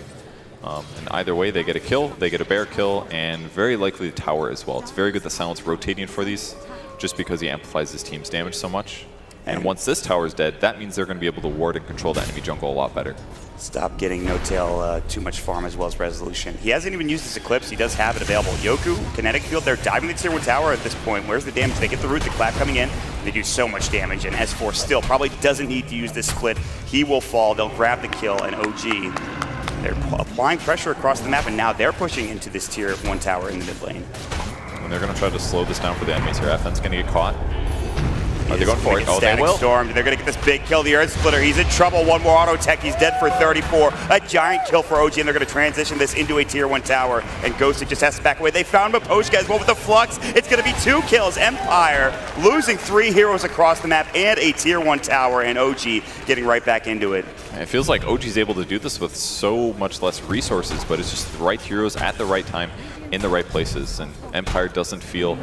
And either way, they get a kill, they get a bear kill, and very likely the tower as well. It's very good the Silence rotating for these, just because he amplifies his team's damage so much. And once this tower is dead, that means they're going to be able to ward and control the enemy jungle a lot better. Stop getting No Tail too much farm as well as Resolution. He hasn't even used his Eclipse. He does have it available. Yoku, Kinetic Field, they're diving the tier 1 tower at this point. Where's the damage? They get the root, the clap coming in. They do so much damage, and S4 still probably doesn't need to use this split. He will fall. They'll grab the kill, and OG, they're applying pressure across the map, and now they're pushing into this tier 1 tower in the mid lane. And they're going to try to slow this down for the enemies here. FN's going to get caught. Are they going for it? Oh, they Static will. Storm. They're going to get this big kill. The Earth Splitter. He's in trouble. One more auto tech. He's dead for 34. A giant kill for OG, and they're going to transition this into a tier 1 tower. And Ghostic just has to back away. They found Miposhka as well with the Flux. It's going to be 2 kills. Empire losing 3 heroes across the map and a tier 1 tower, and OG getting right back into it. It feels like OG's able to do this with so much less resources, but it's just the right heroes at the right time in the right places, and Empire doesn't feel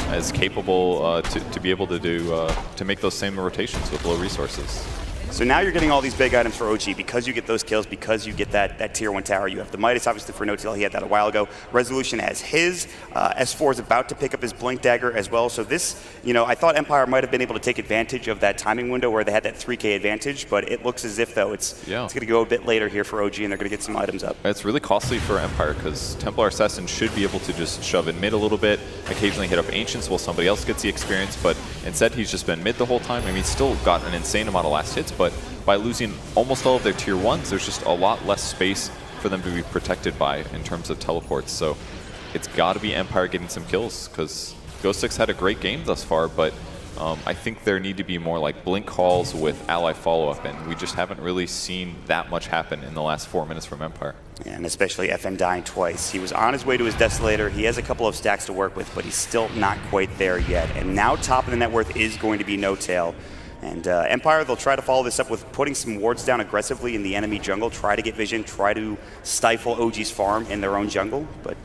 as capable to be able to do to make those same rotations with low resources. So now you're getting all these big items for OG because you get those kills, because you get that tier 1 tower. You have the Midas, obviously, for No Tail. He had that a while ago. Resolution has his. S4 is about to pick up his Blink Dagger as well. So this, I thought Empire might have been able to take advantage of that timing window where they had that 3K advantage, but it looks as if, though, it's going to go a bit later here for OG, and they're going to get some items up. It's really costly for Empire because Templar Assassin should be able to just shove in mid a little bit, occasionally hit up Ancients while somebody else gets the experience, but instead he's just been mid the whole time. I mean, he's still got an insane amount of last hits, but by losing almost all of their tier 1s, there's just a lot less space for them to be protected by in terms of teleports. So it's got to be Empire getting some kills, because Ghostic's had a great game thus far, but I think there need to be more like blink calls with ally follow-up, and we just haven't really seen that much happen in the last 4 minutes from Empire. And especially FN dying twice. He was on his way to his Desolator. He has a couple of stacks to work with, but he's still not quite there yet. And now top of the net worth is going to be No Tail. And Empire, they'll try to follow this up with putting some wards down aggressively in the enemy jungle, try to get vision, try to stifle OG's farm in their own jungle. But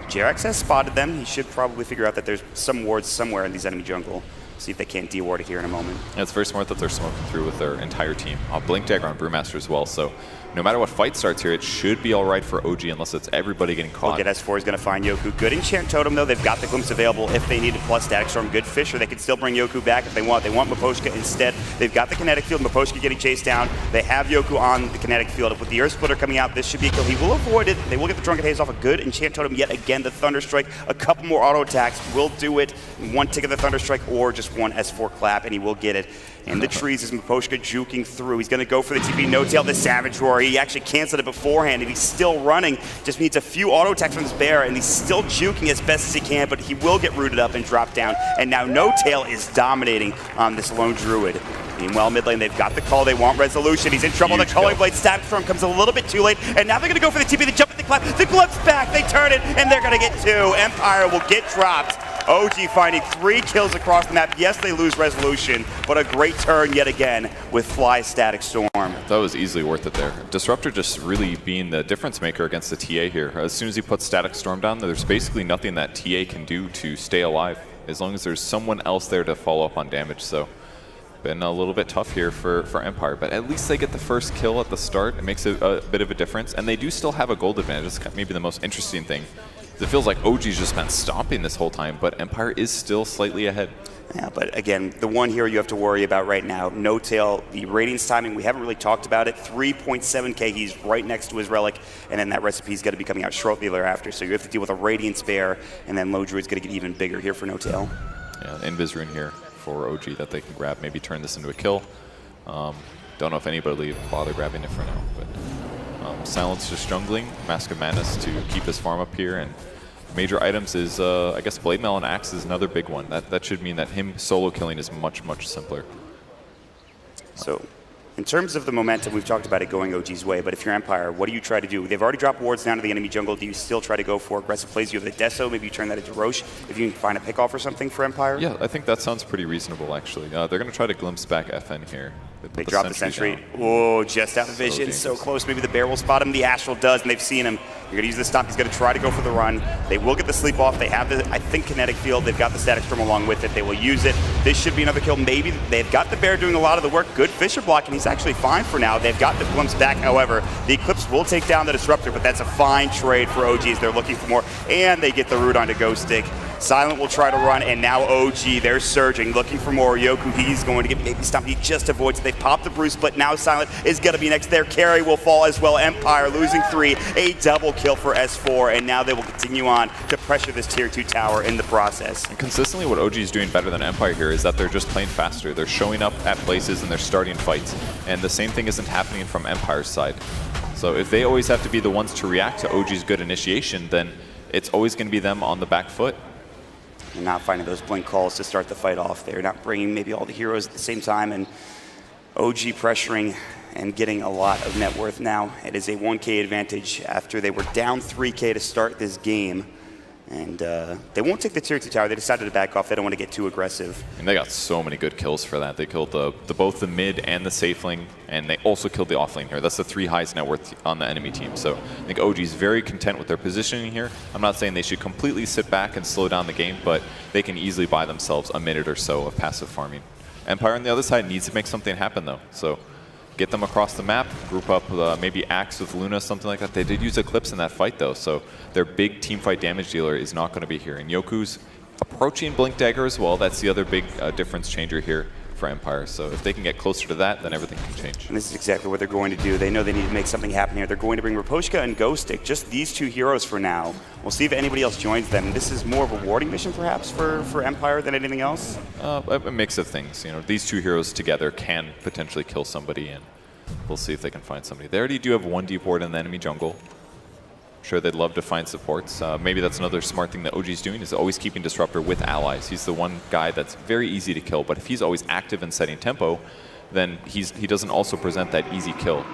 Jerax has spotted them. He should probably figure out that there's some wards somewhere in these enemy jungle. See if they can't de-ward it here in a moment. Yeah, it's very smart that they're smoking through with their entire team. Blink Dagger on Brewmaster as well, so no matter what fight starts here, it should be all right for OG unless it's everybody getting caught. Look at S4 is going to find Yoku. Good Enchant Totem, though. They've got the Glimpse available if they need it, plus Static Storm. Good Fisher. They can still bring Yoku back if they want. They want Miposhka instead. They've got the Kinetic Field. Miposhka getting chased down. They have Yoku on the Kinetic Field. With the Earth Splitter coming out, this should be a kill. He will avoid it. They will get the Drunken Haze off. A good Enchant Totem yet again. The Thunder Strike. A couple more auto attacks will do it. One tick of the Thunder Strike or just one S4 clap, and he will get it. In the trees is Miposhka juking through. He's going to go for the TP. No Tail, the Savage Roar. He actually canceled it beforehand, and he's still running. Just needs a few auto attacks from this bear, and he's still juking as best as he can, but he will get rooted up and drop down. And now No Tail is dominating on this lone Druid. Meanwhile, mid lane, they've got the call. They want Resolution. He's in trouble. The Culling Blade Static Storm comes a little bit too late, and now they're going to go for the TP. They jump at the clap. The Glimpse back. They turn it, and they're going to get 2. Empire will get dropped. OG finding 3 kills across the map. Yes, they lose Resolution, but a great turn yet again with Fly Static Storm. That was easily worth it there. Disruptor just really being the difference maker against the TA here. As soon as he puts Static Storm down, there's basically nothing that TA can do to stay alive, as long as there's someone else there to follow up on damage. So been a little bit tough here for Empire, but at least they get the first kill at the start. It makes a bit of a difference, and they do still have a gold advantage. That's maybe the most interesting thing. It feels like OG's just been stomping this whole time, but Empire is still slightly ahead. Yeah, but again, the one hero you have to worry about right now, No Tail, the Radiance timing, we haven't really talked about it. 3.7k, he's right next to his Relic, and then that recipe's got to be coming out shortly thereafter. So you have to deal with a Radiance Bear, and then Low Druid's going to get even bigger here for No Tail. Yeah, Invis Rune here for OG that they can grab, maybe turn this into a kill. Don't know if anybody will bother grabbing it for now, but Silence just jungling, Mask of Madness to keep his farm up here, and major items is, I guess, Blade Mail and Axe is another big one. That should mean that him solo killing is much, much simpler. So, in terms of the momentum, we've talked about it going OG's way, but if you're Empire, what do you try to do? They've already dropped wards down to the enemy jungle. Do you still try to go for aggressive plays? You have the Deso, maybe you turn that into Roche, if you can find a pickoff or something for Empire? Yeah, I think that sounds pretty reasonable, actually. They're going to try to glimpse back FN here. They drop the sentry. Oh, just out of vision, so close. Maybe the bear will spot him. The Astral does, and they've seen him. You're going to use the stomp. He's going to try to go for the run. They will get the sleep off. They have the, I think, kinetic field. They've got the static storm along with it. They will use it. This should be another kill. Maybe they've got the bear doing a lot of the work. Good Fisher block, and he's actually fine for now. They've got the glimpse back. However, the Eclipse will take down the Disruptor, but that's a fine trade for OGs. They're looking for more, and they get the root onto Ghost Stick. Silent will try to run, and now OG, they're surging, looking for more. Yoku, he's going to get maybe stomped. He just avoids it. They pop the Bruce, but now Silent is going to be next. Their carry will fall as well. Empire losing 3, a double kill for S4, and now they will continue on to pressure this tier 2 tower in the process. And consistently what OG is doing better than Empire here is that they're just playing faster. They're showing up at places and they're starting fights. And the same thing isn't happening from Empire's side. So if they always have to be the ones to react to OG's good initiation, then it's always going to be them on the back foot. And not finding those blink calls to start the fight off. They're not bringing maybe all the heroes at the same time, and OG pressuring and getting a lot of net worth now. It is a 1k advantage after they were down 3k to start this game. And they won't take the tier 2 tower. They decided to back off. They don't want to get too aggressive. And they got so many good kills for that. They killed both the mid and the safe lane, and they also killed the off lane here. That's the 3 highest net worth on the enemy team. So I think OG is very content with their positioning here. I'm not saying they should completely sit back and slow down the game, but they can easily buy themselves a minute or so of passive farming. Empire on the other side needs to make something happen, though. So get them across the map, group up maybe Axe with Luna, something like that. They did use Eclipse in that fight, though, so their big team fight damage dealer is not going to be here. And Yoku's approaching Blink Dagger as well. That's the other big difference changer here for Empire. So if they can get closer to that, then everything can change. And this is exactly what they're going to do. They know they need to make something happen here. They're going to bring Raposhka and Ghost Stick, just these 2 heroes for now. We'll see if anybody else joins them. This is more of a warding mission, perhaps, for Empire than anything else? A mix of things. You know, these 2 heroes together can potentially kill somebody, and we'll see if they can find somebody. They already do have 1 deep ward in the enemy jungle. I'm sure they'd love to find supports. Maybe that's another smart thing that OG's doing, is always keeping Disruptor with allies. He's the one guy that's very easy to kill, but if he's always active and setting tempo, then he doesn't also present that easy kill.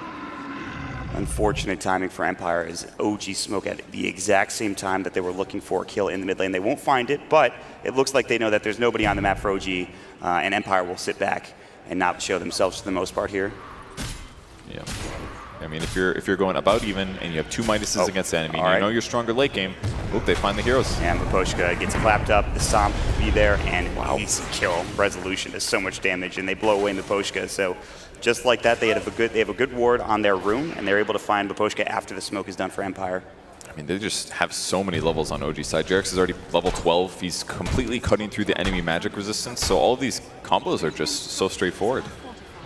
Unfortunate timing for Empire is OG smoke at the exact same time that they were looking for a kill in the mid lane. They won't find it, but it looks like they know that there's nobody on the map for OG, and Empire will sit back and not show themselves for the most part here. Yeah. I mean, if you're going about even and you have 2 Midases against the enemy, and you know you're stronger late game, they find the heroes. And Raposhka gets clapped up, the Stomp will be there, and easy kill. Resolution does so much damage, and they blow away Raposhka. So just like that, they have a good ward on their room, and they're able to find Raposhka after the smoke is done for Empire. I mean, they just have so many levels on OG's side. Jarex is already level 12. He's completely cutting through the enemy magic resistance, so all of these combos are just so straightforward.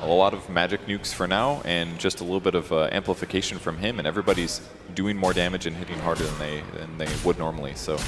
A lot of magic nukes for now, and just a little bit of amplification from him, and everybody's doing more damage and hitting harder than they would normally. So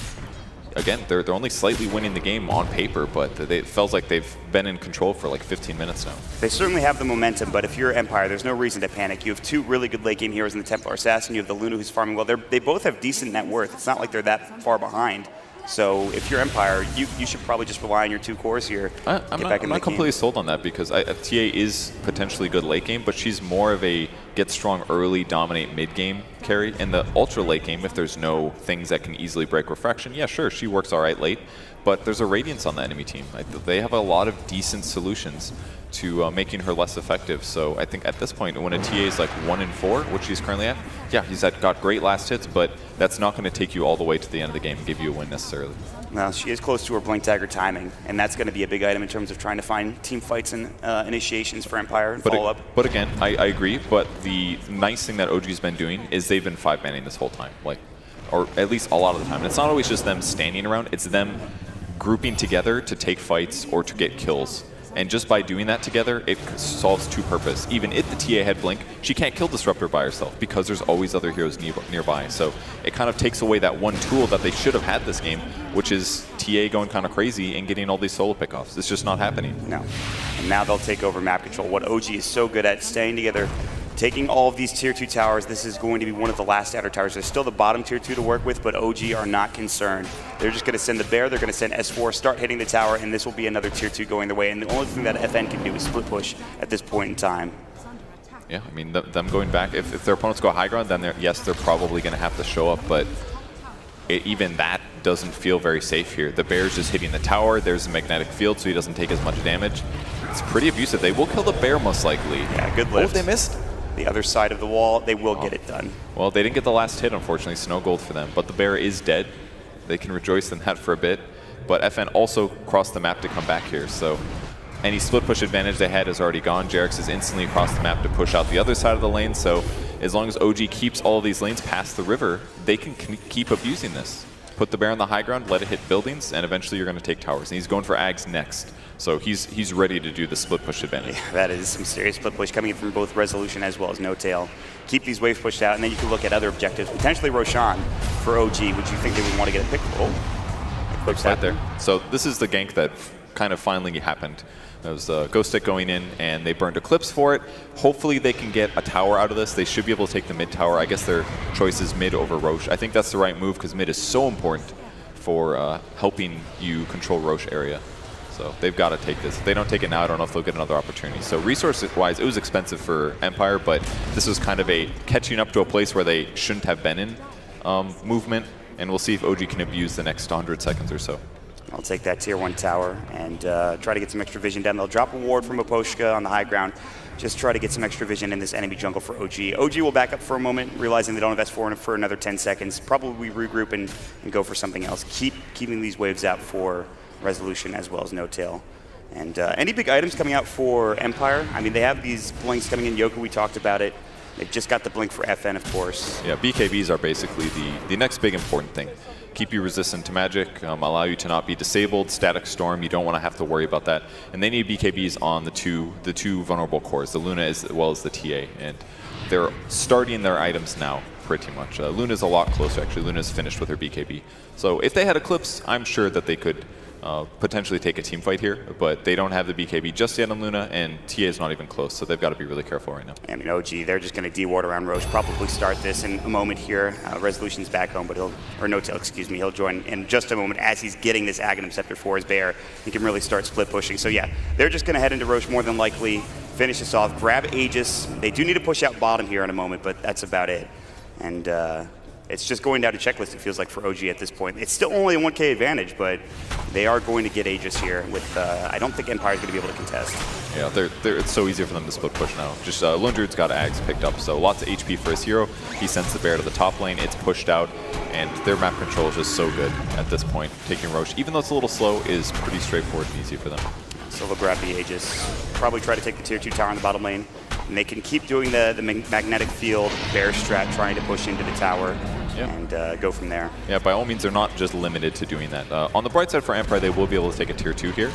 again, they're only slightly winning the game on paper, but it feels like they've been in control for like 15 minutes now. They certainly have the momentum, but if you're Empire, there's no reason to panic. You have 2 really good late game heroes in the Templar Assassin. You have the Luna who's farming well. They both have decent net worth. It's not like they're that far behind. So if you're Empire, you should probably just rely on your 2 cores here. I'm not completely sold on that, because TA is potentially good late game, but she's more of a get strong early, dominate mid game carry. In the ultra late game, if there's no things that can easily break refraction, yeah, sure, she works all right late, but there's a Radiance on the enemy team. They have a lot of decent solutions to making her less effective. So I think at this point, when a TA is like 1 in 4, which she's currently at, yeah, he's got great last hits, but that's not going to take you all the way to the end of the game and give you a win necessarily. Well, she is close to her Blink Dagger timing, and that's going to be a big item in terms of trying to find team fights and initiations for Empire and follow-up. But again, I agree, but the nice thing that OG's been doing is they've been 5-manning this whole time, or at least a lot of the time. And it's not always just them standing around, it's them grouping together to take fights or to get kills. And just by doing that together, it solves two purposes. Even if the TA had Blink, she can't kill Disruptor by herself because there's always other heroes nearby. So it kind of takes away that one tool that they should have had this game, which is TA going kind of crazy and getting all these solo pickoffs. It's just not happening. No. And now they'll take over map control. What OG is so good at, staying together, taking all of these tier 2 towers. This is going to be one of the last outer towers. There's still the bottom tier 2 to work with, but OG are not concerned. They're just going to send the bear, they're going to send S4, start hitting the tower, and this will be another tier 2 going their way. And the only thing that FN can do is split push at this point in time. Yeah, I mean, them going back, if their opponents go high ground, then yes, they're probably going to have to show up, but even that doesn't feel very safe here. The bear's just hitting the tower, there's a magnetic field, so he doesn't take as much damage. It's pretty abusive. They will kill the bear most likely. Yeah, good Oh, lift. they missed? The other side of the wall, they will get it done. Well, they didn't get the last hit, unfortunately. Snow gold for them. But the bear is dead. They can rejoice in that for a bit. But FN also crossed the map to come back here. So any split push advantage they had is already gone. JerAx is instantly across the map to push out the other side of the lane. So as long as OG keeps all of these lanes past the river, they can keep abusing this. Put the bear on the high ground, let it hit buildings, and eventually you're going to take towers. And he's going for Ags next. So he's ready to do the split push advantage. Yeah, that is some serious split push coming in from both Resolution as well as No Tail. Keep these waves pushed out, and then you can look at other objectives. Potentially Roshan for OG. Would you think they would want to get a pick? Quick fight there. So this is the gank that kind of finally happened. There was a Ghost Stick going in, and they burned Eclipse for it. Hopefully they can get a tower out of this. They should be able to take the mid tower. I guess their choice is mid over Roche. I think that's the right move because mid is so important for helping you control Roche area. So they've got to take this. If they don't take it now, I don't know if they'll get another opportunity. So resource-wise, it was expensive for Empire, but this was kind of a catching up to a place where they shouldn't have been in movement, and we'll see if OG can abuse the next 100 seconds or so. I'll take that tier 1 tower and try to get some extra vision down. They'll drop a ward from Aposhka on the high ground. Just try to get some extra vision in this enemy jungle for OG. OG will back up for a moment, realizing they don't have S4 for another 10 seconds. Probably regroup and go for something else. Keeping these waves out for Resolution as well as No Tail. And any big items coming out for Empire? I mean, they have these blinks coming in. Yoku, we talked about it. They've just got the blink for FN, of course. Yeah, BKBs are basically the next big important thing. Keep you resistant to magic, allow you to not be disabled. Static Storm, you don't want to have to worry about that. And they need BKBs on the two vulnerable cores, the Luna as well as the TA. And they're starting their items now, pretty much. Luna's a lot closer, actually. Luna's finished with her BKB. So if they had Eclipse, I'm sure that they could potentially take a team fight here, but they don't have the BKB just yet on Luna, and TA is not even close, so they've got to be really careful right now. I mean, OG, they're just going to de-ward around Roche, probably start this in a moment here. Resolution's back home, but No Tail, excuse me, he'll join in just a moment as he's getting this Aghanim Scepter for his bear. He can really start split pushing. So yeah, they're just going to head into Roche more than likely, finish this off, grab Aegis. They do need to push out bottom here in a moment, but that's about it. And it's just going down to checklist, it feels like, for OG at this point. It's still only a 1K advantage, but they are going to get Aegis here with, I don't think Empire's going to be able to contest. Yeah, it's so easier for them to split push now. Just Lone Druid's got Ags picked up, so lots of HP for his hero. He sends the bear to the top lane, it's pushed out, and their map control is just so good at this point. Taking Roche, even though it's a little slow, is pretty straightforward and easy for them. So they'll grab the Aegis, probably try to take the tier 2 tower in the bottom lane, and they can keep doing the magnetic field, bear strat, trying to push into the tower. Yep. And go from there. Yeah, by all means, they're not just limited to doing that. On the bright side for Empire, they will be able to take a tier 2 here.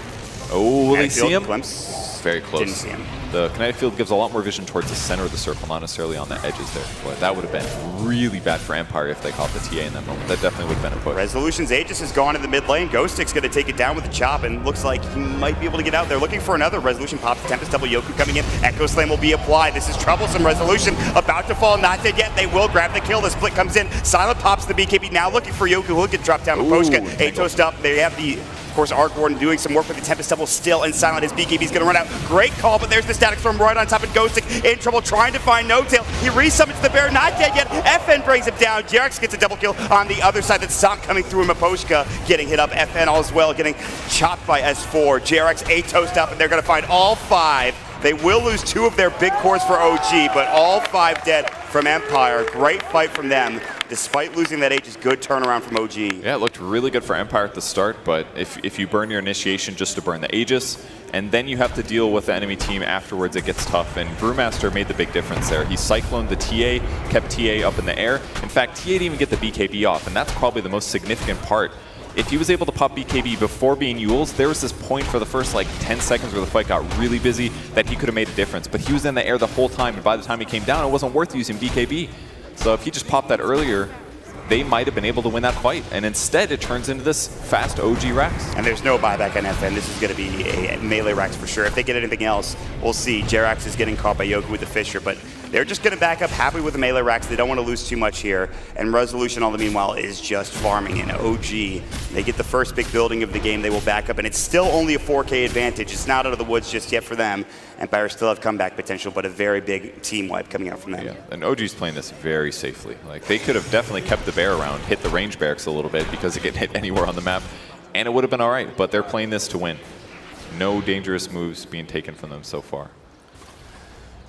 Oh, will they see him? Glimpse. Very close. Didn't see him. The kinetic field gives a lot more vision towards the center of the circle, not necessarily on the edges there. Boy, that would have been really bad for Empire if they caught the TA in that moment. That definitely would have been a push. Resolution's Aegis is gone in the mid lane. Ghost Stick's going to take it down with a chop, and looks like he might be able to get out. They're looking for another. Resolution pops the Tempest double. Yoku coming in. Echo Slam will be applied. This is troublesome. Resolution about to fall. Not dead yet. They will grab the kill. The split comes in. Silent pops the BKB. Now looking for Yoku. He'll get dropped down. Aposhka, Atos up. They have the... Of course, Arc Warden doing some work with the Tempest Double still in Silent. His BKB's going to run out. Great call, but there's the Static Storm right on top of Ghost Stick. In trouble trying to find No Tail. He resummons the bear, not dead yet. FN brings him down. JerAx gets a double kill on the other side. That's Stomp coming through him. Aposhka getting hit up. FN all as well, getting chopped by S4. JerAx Atos up, and they're going to find all 5. They will lose 2 of their big cores for OG, but all 5 dead from Empire. Great fight from them. despite losing that Aegis, good turnaround from OG. Yeah, it looked really good for Empire at the start, but if you burn your initiation just to burn the Aegis, and then you have to deal with the enemy team afterwards, it gets tough. And Brewmaster made the big difference there. He cycloned the TA, kept TA up in the air. In fact, TA didn't even get the BKB off, and that's probably the most significant part. If he was able to pop BKB before being Yules, there was this point for the first like 10 seconds where the fight got really busy that he could have made a difference. But he was in the air the whole time, and by the time he came down, it wasn't worth using BKB. So if he just popped that earlier, they might have been able to win that fight. And instead, it turns into this fast OG Rax. And there's no buyback on FN. This is going to be a melee Rax for sure. If they get anything else, we'll see. Jerax is getting caught by Yoku with the Fisher, but they're just going to back up happy with the melee Rax. They don't want to lose too much here. And Resolution, all the meanwhile, is just farming in OG. They get the first big building of the game. They will back up, and it's still only a 4K advantage. It's not out of the woods just yet for them. Empire still have comeback potential, but a very big team wipe coming out from them. Yeah, and OG's playing this very safely. Like, they could have definitely kept the bear around, hit the range barracks a little bit because it can hit anywhere on the map, and it would have been all right, but they're playing this to win. No dangerous moves being taken from them so far.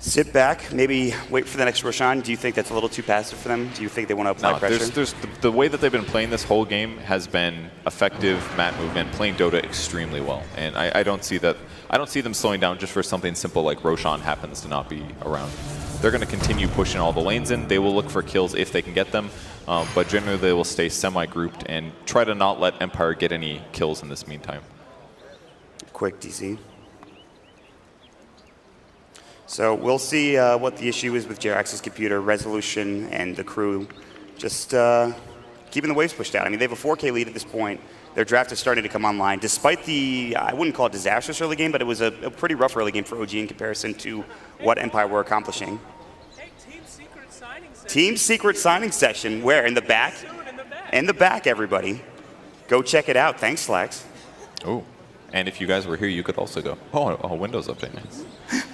Sit back, maybe wait for the next Roshan. Do you think that's a little too passive for them? Do you think they want to apply pressure? There's the way that they've been playing this whole game has been effective mat movement, playing Dota extremely well. And I don't see that. I don't see them slowing down just for something simple like Roshan happens to not be around. They're going to continue pushing all the lanes in. They will look for kills if they can get them. But generally they will stay semi-grouped and try to not let Empire get any kills in this meantime. Quick DC. So we'll see what the issue is with Jerax's computer, Resolution, and the crew. Just keeping the waves pushed out. I mean, they have a 4K lead at this point. Their draft is starting to come online. Despite the, I wouldn't call it disastrous early game, but it was a pretty rough early game for OG in comparison to what Empire were accomplishing. Hey, Team Secret signing session. Team Secret signing session. Where? In the back? In the back, everybody. Go check it out. Thanks, Slacks. Oh, and if you guys were here, you could also go, oh, Windows update. Nice.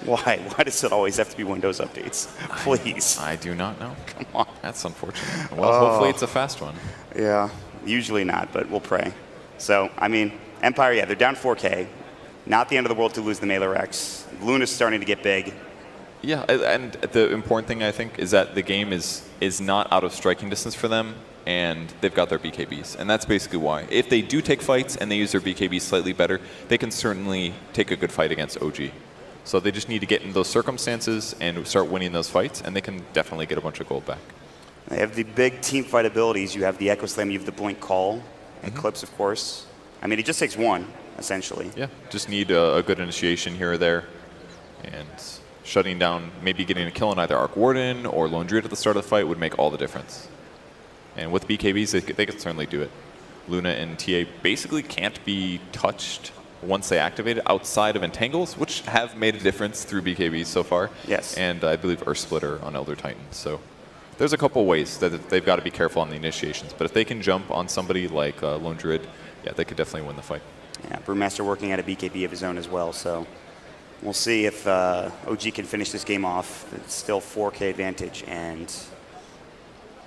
Why? Why does it always have to be Windows updates? Please. I do not know. Come on. That's unfortunate. Well, hopefully it's a fast one. Yeah, usually not, but we'll pray. So, I mean, Empire, yeah, they're down 4K. Not the end of the world to lose the Melee Rex. Luna's starting to get big. Yeah, and the important thing, I think, is that the game is not out of striking distance for them, and they've got their BKBs. And that's basically why. If they do take fights and they use their BKBs slightly better, they can certainly take a good fight against OG. So they just need to get in those circumstances and start winning those fights, and they can definitely get a bunch of gold back. They have the big team fight abilities. You have the Echo Slam, you have the Blink Call, Eclipse, of course. I mean, it just takes one, essentially. Yeah, just need a good initiation here or there, and shutting down, maybe getting a kill on either Arc Warden or Lone Druid at the start of the fight would make all the difference. And with BKBs, they could certainly do it. Luna and TA basically can't be touched once they activate it outside of Entangles, which have made a difference through BKBs so far. Yes. And I believe Earth Splitter on Elder Titan. So there's a couple ways that they've got to be careful on the initiations. But if they can jump on somebody like Lone Druid, yeah, they could definitely win the fight. Yeah, Brewmaster working at a BKB of his own as well. So we'll see if OG can finish this game off. It's still 4K advantage. And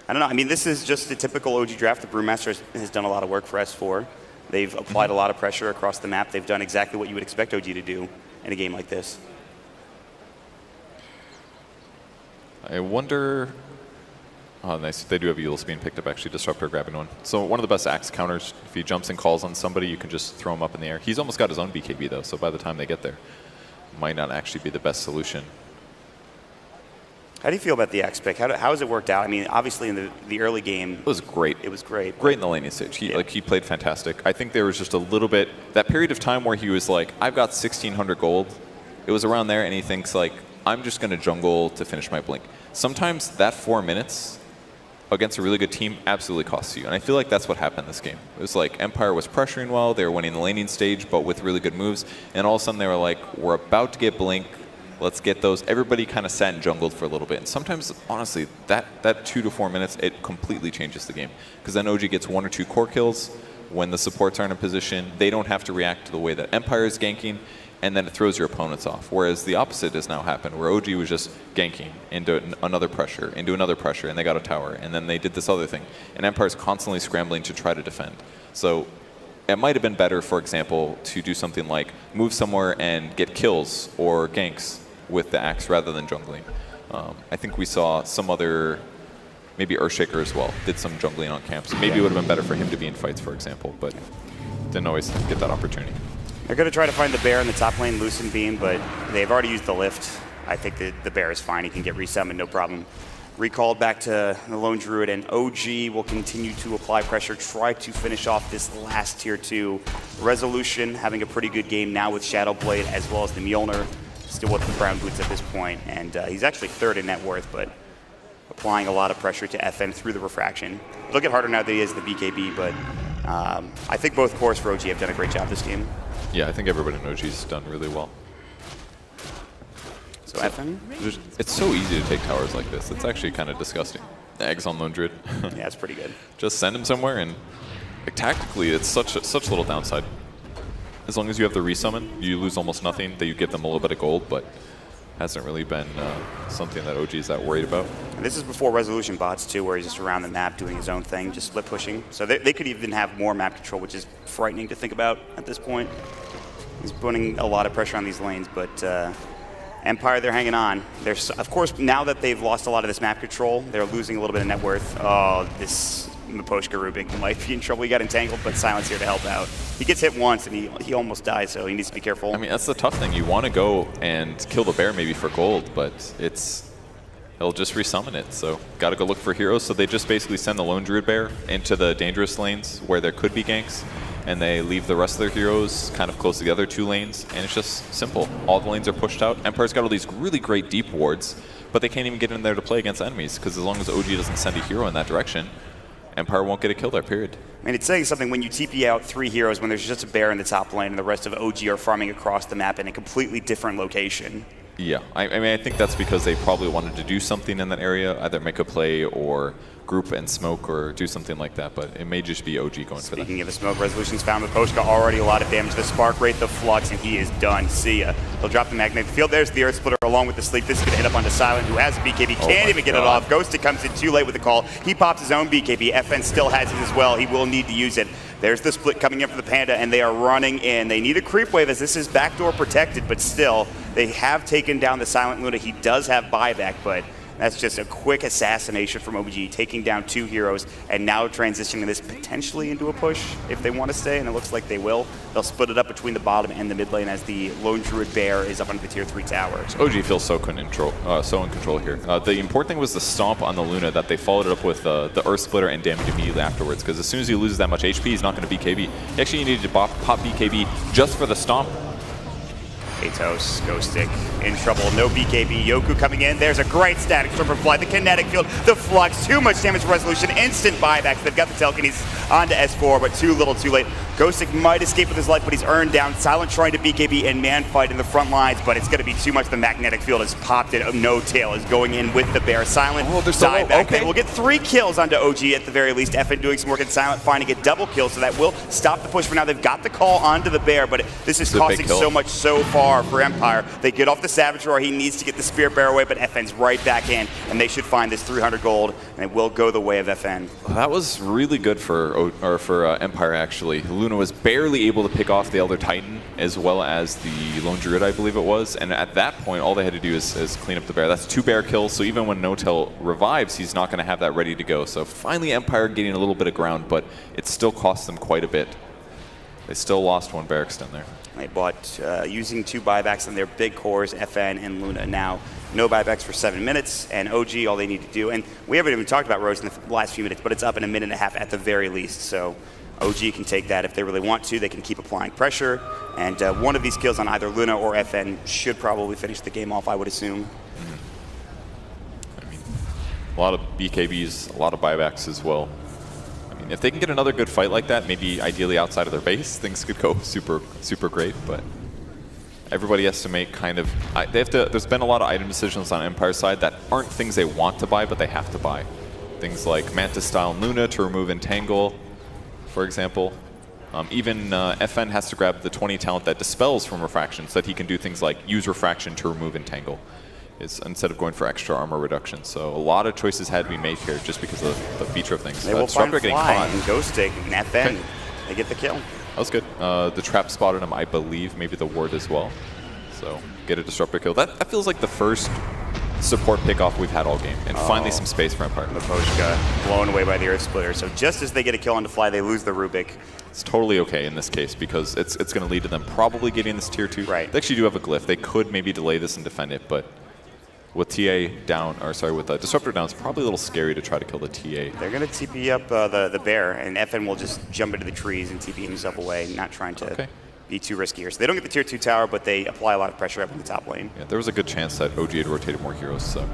I don't know. I mean, this is just a typical OG draft. The Brewmaster has done a lot of work for S4. They've applied a lot of pressure across the map. They've done exactly what you would expect OG to do in a game like this. I wonder... Oh, nice. They do have Yules being picked up, actually. Disruptor grabbing one. So one of the best axe counters, if he jumps and calls on somebody, you can just throw him up in the air. He's almost got his own BKB, though, so by the time they get there, might not actually be the best solution. How do you feel about the Axe pick? How has it worked out? I mean, obviously in the early game... It was great. It was great. Great in the laning stage. He played fantastic. I think there was just a little bit... That period of time where he was like, I've got 1,600 gold. It was around there, and he thinks, like, I'm just going to jungle to finish my blink. Sometimes that 4 minutes against a really good team absolutely costs you. And I feel like that's what happened this game. It was like Empire was pressuring well. They were winning the laning stage, but with really good moves. And all of a sudden they were like, we're about to get blink. Let's get those. Everybody kind of sat and jungled for a little bit. And sometimes, honestly, that 2 to 4 minutes, it completely changes the game. Because then OG gets 1 or 2 core kills. When the supports aren't in position, they don't have to react to the way that Empire is ganking. And then it throws your opponents off. Whereas the opposite has now happened, where OG was just ganking into another pressure, and they got a tower. And then they did this other thing. And Empire's constantly scrambling to try to defend. So it might have been better, for example, to do something like move somewhere and get kills or ganks with the axe rather than jungling. I think we saw some other maybe Earthshaker as well. Did some jungling on camps. Maybe it would have been better for him to be in fights, for example, but didn't always get that opportunity. They're going to try to find the bear in the top lane, Lucent Beam, but they've already used the lift. I think that the bear is fine. He can get resummoned, no problem. Recalled back to the Lone Druid, and OG will continue to apply pressure, try to finish off this last tier 2. Resolution having a pretty good game now with Shadowblade as well as the Mjolnir. Still with the Brown Boots at this point, and he's actually 3rd in net worth, but applying a lot of pressure to FN through the refraction. It'll get harder now that he has the BKB, but I think both cores for OG have done a great job this game. Yeah, I think everybody in OG's done really well. So FN? It's so easy to take towers like this. It's actually kind of disgusting. Eggs on Lone Druid. Yeah, it's pretty good. Just send him somewhere, and like, tactically, it's such little downside. As long as you have the resummon, you lose almost nothing. That you give them a little bit of gold, but hasn't really been something that OG is that worried about. And this is before Resolution bots too, where he's just around the map doing his own thing, just split pushing. So they could even have more map control, which is frightening to think about at this point. He's putting a lot of pressure on these lanes, but Empire, they're hanging on. Of course, now that they've lost a lot of this map control, they're losing a little bit of net worth. Oh, this Miposhka Rubik might be in trouble. He got entangled, but Silence here to help out. He gets hit once, and he almost dies, so he needs to be careful. I mean, that's the tough thing. You want to go and kill the bear maybe for gold, but he'll just resummon it. So got to go look for heroes. So they just basically send the Lone Druid bear into the dangerous lanes where there could be ganks, and they leave the rest of their heroes kind of close together, 2 lanes, and it's just simple. All the lanes are pushed out. Empire's got all these really great deep wards, but they can't even get in there to play against enemies, because as long as OG doesn't send a hero in that direction, Empire won't get a kill there, period. I mean, it's saying something when you TP out 3 heroes when there's just a bear in the top lane and the rest of OG are farming across the map in a completely different location. Yeah, I mean, I think that's because they probably wanted to do something in that area, either make a play or group and smoke or do something like that, but it may just be OG going for that. Speaking of the smoke, Resolution's found with Poshka already a lot of damage. The Spark Wraith, the Flux, and he is done. See ya. He'll drop the Magnetic Field. There's the Earth Splitter along with the Sleep. This is going to hit up onto Silent, who has a BKB. Can't even get it off. Ghosted comes in too late with the call. He pops his own BKB. FN still has it as well. He will need to use it. There's the split coming in for the Panda, and they are running in. They need a creep wave as this is backdoor protected, but still, they have taken down the Silent Luna. He does have buyback, but that's just a quick assassination from OG, taking down 2 heroes, and now transitioning this potentially into a push if they want to stay, and it looks like they will. They'll split it up between the bottom and the mid lane as the Lone Druid Bear is up on the tier 3 tower. OG feels so in control here. The important thing was the stomp on the Luna, that they followed it up with the Earth Splitter and damage immediately afterwards, because as soon as he loses that much HP, he's not going to BKB. He actually needed to pop BKB just for the stomp. Atos, Ghost Stick in trouble, no BKB. Yoku coming in. There's a great static storm for Fly. The kinetic field, the Flux, too much damage Resolution, instant buybacks. They've got the telekinesis onto S4, but too little, too late. Ghost Stick might escape with his life, but he's earned down. Silent trying to BKB and man fight in the front lines, but it's going to be too much. The magnetic field has popped it. No Tail is going in with the bear. Silent side back. Okay. We'll get 3 kills onto OG at the very least. FN doing some work and Silent finding a double kill, so that will stop the push for now. They've got the call onto the bear, but this is costing so much so far for Empire. They get off the Savage Roar. He needs to get the Spear Bear away, but FN's right back in, and they should find this 300 gold, and it will go the way of FN. That was really good for Empire, actually. Luna was barely able to pick off the Elder Titan as well as the Lone Druid, I believe it was, and at that point, all they had to do is clean up the bear. That's 2 bear kills, so even when No-Tail revives, he's not going to have that ready to go. So finally, Empire getting a little bit of ground, but it still cost them quite a bit. They still lost 1 bear extend there. They bought using 2 buybacks on their big cores, FN and Luna. Now, no buybacks for 7 minutes, and OG, all they need to do. And we haven't even talked about Rose in the last few minutes, but it's up in 1.5 minutes at the very least. So OG can take that if they really want to. They can keep applying pressure. And one of these kills on either Luna or FN should probably finish the game off, I would assume. I mean, a lot of BKBs, a lot of buybacks as well. If they can get another good fight like that, maybe ideally outside of their base, things could go super, super great. But everybody has to make kind of... There's been a lot of item decisions on Empire's side that aren't things they want to buy, but they have to buy. Things like Mantis Style and Luna to remove Entangle, for example. Even FN has to grab the 20 talent that dispels from Refraction so that he can do things like use Refraction to remove Entangle, instead of going for extra armor reduction. So a lot of choices had to be made here just because of the feature of things. They will find getting Fly caught. and Ghost Stick and FN. Okay. They get the kill. That was good. The trap spotted him, I believe, maybe the ward as well. So get a Disruptor kill. That feels like the first support pickoff we've had all game. And finally some space for Empire. Miposhka blown away by the Earth Splitter. So just as they get a kill on the fly, they lose the Rubik. It's totally okay in this case because it's going to lead to them probably getting this tier 2. Right. They actually do have a glyph. They could maybe delay this and defend it, but with TA down, or sorry, with Disruptor down, it's probably a little scary to try to kill the TA. They're going to TP up the bear, and FN will just jump into the trees and TP himself away, not trying to be too risky here. So they don't get the tier 2 tower, but they apply a lot of pressure up in the top lane. Yeah, there was a good chance that OG had rotated more heroes, so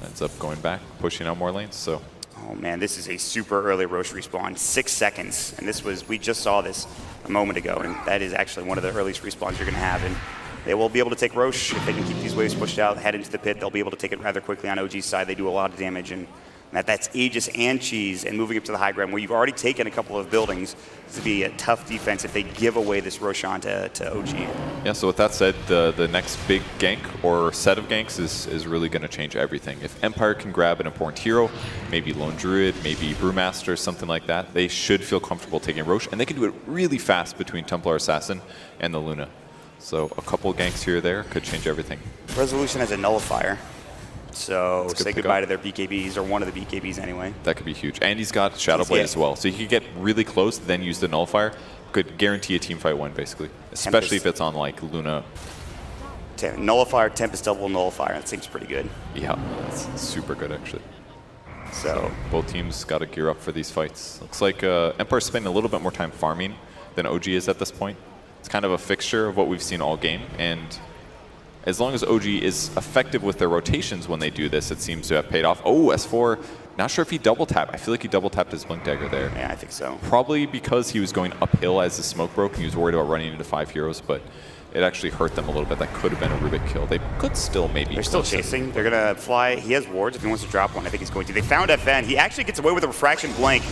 ends up going back, pushing out more lanes. So. Oh man, this is a super early Roche respawn, 6 seconds, and we just saw this a moment ago, and that is actually one of the earliest respawns you're going to have. And they will be able to take Roche if they can keep these waves pushed out, head into the pit. They'll be able to take it rather quickly on OG's side. They do a lot of damage, and that's Aegis and Cheese, and moving up to the high ground where you've already taken a couple of buildings to be a tough defense if they give away this Roshan to OG. Yeah, so with that said, the next big gank or set of ganks is really going to change everything. If Empire can grab an important hero, maybe Lone Druid, maybe Brewmaster, something like that, they should feel comfortable taking Roche, and they can do it really fast between Templar Assassin and the Luna. So a couple ganks here or there could change everything. Resolution has a nullifier. So say goodbye to their BKBs, or one of the BKBs anyway. That could be huge. And he's got Shadow Blade as well. So he could get really close, then use the nullifier. Could guarantee a teamfight win, basically. Especially if it's on, like, Luna. Nullifier, Tempest double nullifier. That seems pretty good. Yeah, that's super good, actually. So both teams got to gear up for these fights. Looks like Empire's spending a little bit more time farming than OG is at this point. It's kind of a fixture of what we've seen all game. And as long as OG is effective with their rotations when they do this, it seems to have paid off. Oh, S4, not sure if he double tapped. I feel like he double tapped his Blink Dagger there. Yeah, I think so. Probably because he was going uphill as the smoke broke and he was worried about running into 5 heroes, but it actually hurt them a little bit. That could have been a Rubik kill. They could still maybe. They're still chasing. They're going to fly. He has wards if he wants to drop one. I think he's going to. They found FN. He actually gets away with a Refraction Blink.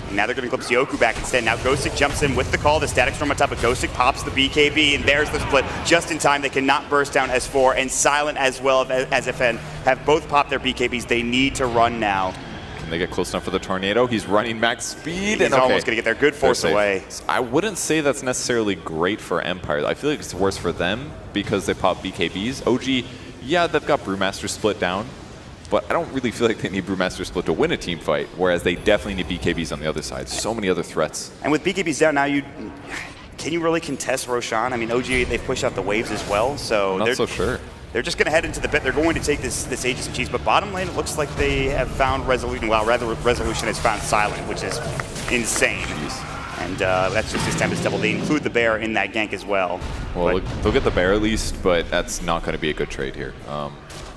And now they're going to glimpse Yoku back instead. Now Ghostic jumps in with the call. The Static Storm on top of Ghostic pops the BKB, and there's the split just in time. They cannot burst down S4, and Silent as well as FN have both popped their BKBs. They need to run now. Can they get close enough for the Tornado? He's running max speed. He's almost going to get there. Good force away. I wouldn't say that's necessarily great for Empire. I feel like it's worse for them because they pop BKBs. OG, yeah, they've got Brewmaster split down. But I don't really feel like they need Brewmaster Split to win a team fight, whereas they definitely need BKBs on the other side. So many other threats. And with BKBs down now, can you really contest Roshan? I mean, OG, they've pushed out the waves as well, so I'm not so sure. They're just going to head into the pit. They're going to take this Aegis and Cheese, but bottom lane, it looks like they have found Resolution. Well, rather, Resolution has found Silent, which is insane. Jeez. And that's just his Tempest double. They include the bear in that gank as well. Well, they'll get the bear at least, but that's not going to be a good trade here.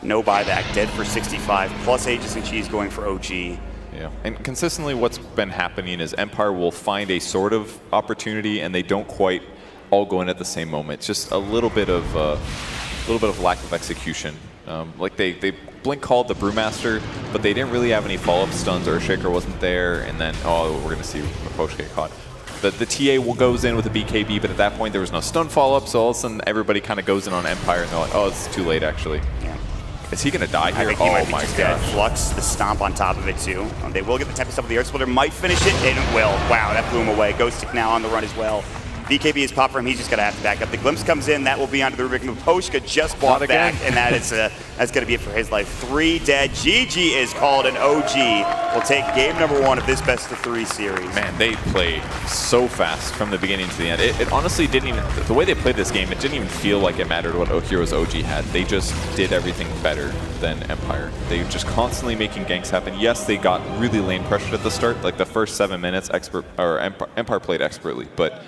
No buyback, dead for 65, plus Aegis and Cheese going for OG. Yeah, and consistently what's been happening is Empire will find a sort of opportunity and they don't quite all go in at the same moment. It's just a little bit of lack of execution. Like they blink called the Brewmaster, but they didn't really have any follow-up stuns, or Shaker wasn't there, and then, we're going to see Miposh get caught. The TA goes in with a BKB, but at that point there was no stun follow-up, so all of a sudden everybody kind of goes in on Empire, and they're like, oh, it's too late, actually. Yeah. Is he going to die here? I think he might be just dead. Flux, the stomp on top of it, too. They will get the Tempest up of the Earth Splitter, might finish it, and it will. Wow, that blew him away. Ghostic now on the run as well. BKB is popped for him. He's just going to have to back up. The Glimpse comes in. That will be onto the Rubik. Miposhka just bought back, and that's going to be it for his life. 3 dead. GG is called, and OG will take game number 1 of this best-of-3 series. Man, they played so fast from the beginning to the end. It honestly didn't even, the way they played this game, it didn't even feel like it mattered what heroes OG had. They just did everything better than Empire. They were just constantly making ganks happen. Yes, they got really lane pressured at the start. Like the first 7 minutes, Empire played expertly, but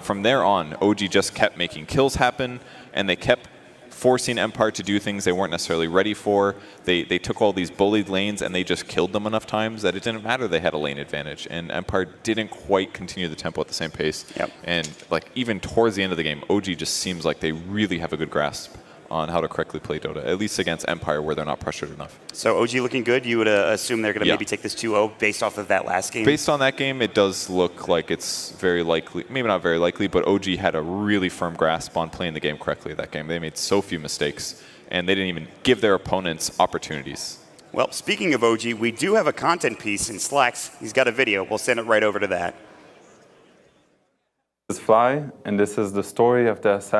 from there on, OG just kept making kills happen, and they kept forcing Empire to do things they weren't necessarily ready for. They took all these bullied lanes, and they just killed them enough times that it didn't matter they had a lane advantage. And Empire didn't quite continue the tempo at the same pace. Yep. And like even towards the end of the game, OG just seems like they really have a good grasp on how to correctly play Dota, at least against Empire where they're not pressured enough. So OG looking good. You would assume they're going to maybe take this 2-0 based off of that last game? Based on that game, it does look like it's very likely, maybe not very likely, but OG had a really firm grasp on playing the game correctly that game. They made so few mistakes, and they didn't even give their opponents opportunities. Well, speaking of OG, we do have a content piece in Slacks. He's got a video. We'll send it right over to that. This is Fly, and this is the story of the assassin.